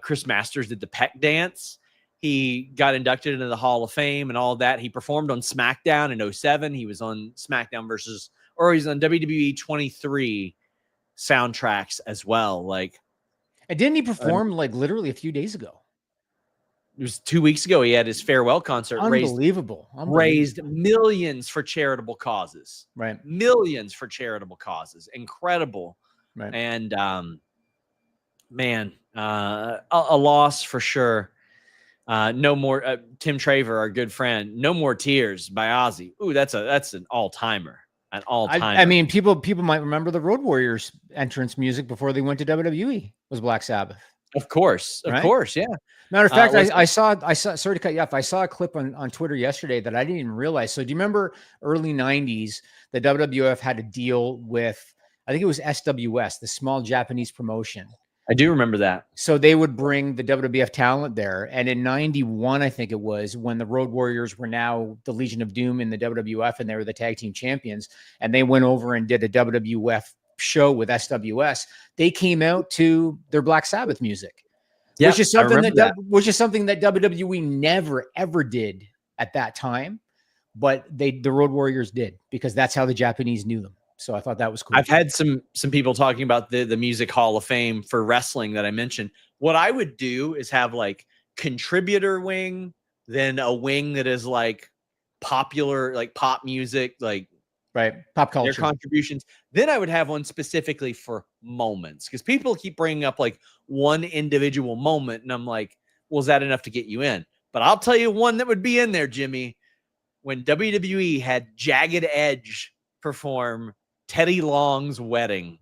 Chris Masters did the peck dance. He got inducted into the Hall of Fame and all of that. He performed on SmackDown in 2007. He was on SmackDown he's on WWE 23 soundtracks as well. Like, and didn't he perform like literally a few days ago? It was 2 weeks ago. He had his farewell concert. Unbelievable. Raised millions for charitable causes. Right. Millions for charitable causes. Incredible. Right. And man, a loss for sure. No more. Tim Traver, our good friend. No More Tears by Ozzy. Ooh, that's an all-timer. An all-timer. I mean, people might remember the Road Warriors entrance music before they went to WWE was Black Sabbath. Of course, yeah. Matter of fact, I saw. Sorry to cut you off. I saw a clip on Twitter yesterday that I didn't even realize. So, do you remember early '90s? The WWF had a deal with, I think it was SWS, the small Japanese promotion. I do remember that. So they would bring the WWF talent there. And in 91, I think it was, when the Road Warriors were now the Legion of Doom in the WWF and they were the tag team champions, and they went over and did a WWF show with SWS, they came out to their Black Sabbath music, which is something that WWE never, ever did at that time. But the Road Warriors did, because that's how the Japanese knew them. So I thought that was cool. I've had some people talking about the Music Hall of Fame for wrestling that I mentioned. What I would do is have like contributor wing, then a wing that is like popular, like pop music, like pop culture, their contributions. Then I would have one specifically for moments, because people keep bringing up like one individual moment, and I'm like, well, is that enough to get you in? But I'll tell you one that would be in there, Jimmy. When WWE had Jagged Edge perform Teddy Long's Wedding.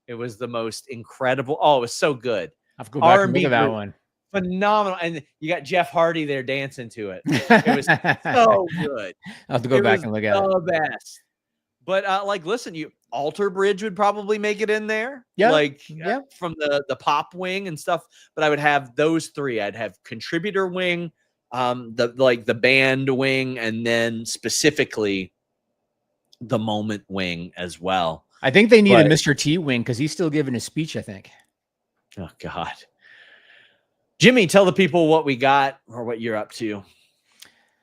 It was the most incredible. Oh, it was so good. I have to go back and look at that one. Phenomenal. And you got Jeff Hardy there dancing to it. It was so good. I have to go back and look at it. The best. But like, listen, Alter Bridge would probably make it in there. Yeah. From the pop wing and stuff. But I would have those three. I'd have contributor wing, the band wing, and then specifically the moment wing as well. I think they need a Mr. T wing, because he's still giving his speech, I think. Oh God. Jimmy, tell the people what we got or what you're up to.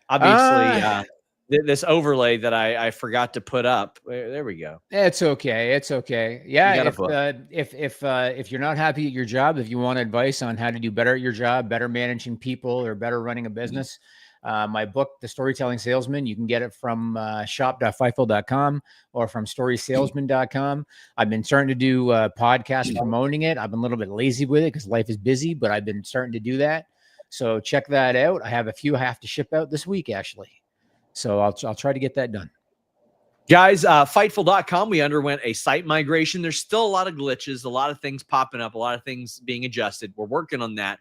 Obviously, this overlay that I forgot to put up. There we go. It's okay. It's okay. Yeah. If you're not happy at your job, if you want advice on how to do better at your job, better managing people, or better running a business, my book, The Storytelling Salesman, you can get it from shop.fightful.com or from storysalesman.com. I've been starting to do podcasts promoting it. I've been a little bit lazy with it because life is busy, but I've been starting to do that. So check that out. I have a few I have to ship out this week, actually. So I'll try to get that done. Guys, Fightful.com, we underwent a site migration. There's still a lot of glitches, a lot of things popping up, a lot of things being adjusted. We're working on that.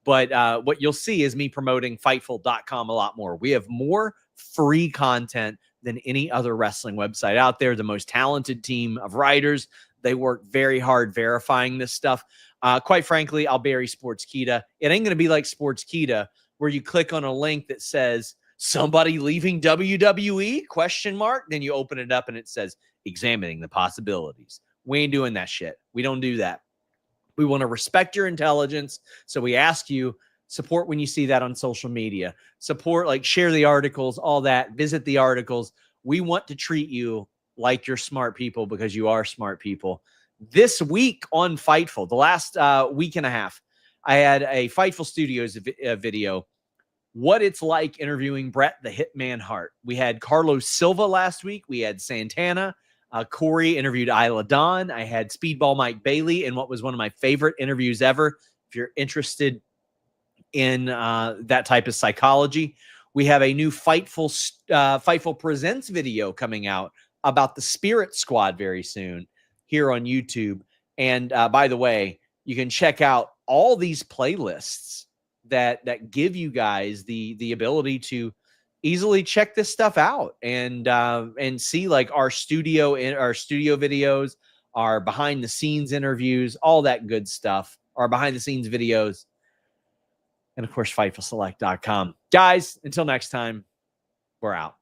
But what you'll see is me promoting Fightful.com a lot more. We have more free content than any other wrestling website out there. The most talented team of writers. They work very hard verifying this stuff. Quite frankly, I'll bury Sportskeeda. It ain't going to be like Sportskeeda where you click on a link that says somebody leaving WWE ? Then you open it up and it says examining the possibilities. We ain't doing that shit. We don't do that. We want to respect your intelligence. So we ask you, support when you see that on social media. Support, like share the articles, all that. Visit the articles. We want to treat you like you're smart people because you are smart people. This week on Fightful, the last week and a half, I had a Fightful Studios video, what it's like interviewing Bret the Hitman Hart. We had Carlos Silva last week. We had Santana. Corey interviewed Isla Dawn. I had Speedball Mike Bailey in what was one of my favorite interviews ever. If you're interested in that type of psychology, we have a new Fightful Presents video coming out about the Spirit Squad very soon here on YouTube. And by the way, you can check out all these playlists that give you guys the ability to easily check this stuff out and see like our studio videos, our behind the scenes interviews, all that good stuff, our behind the scenes videos, and of course, FightfulSelect.com. Guys, until next time, we're out.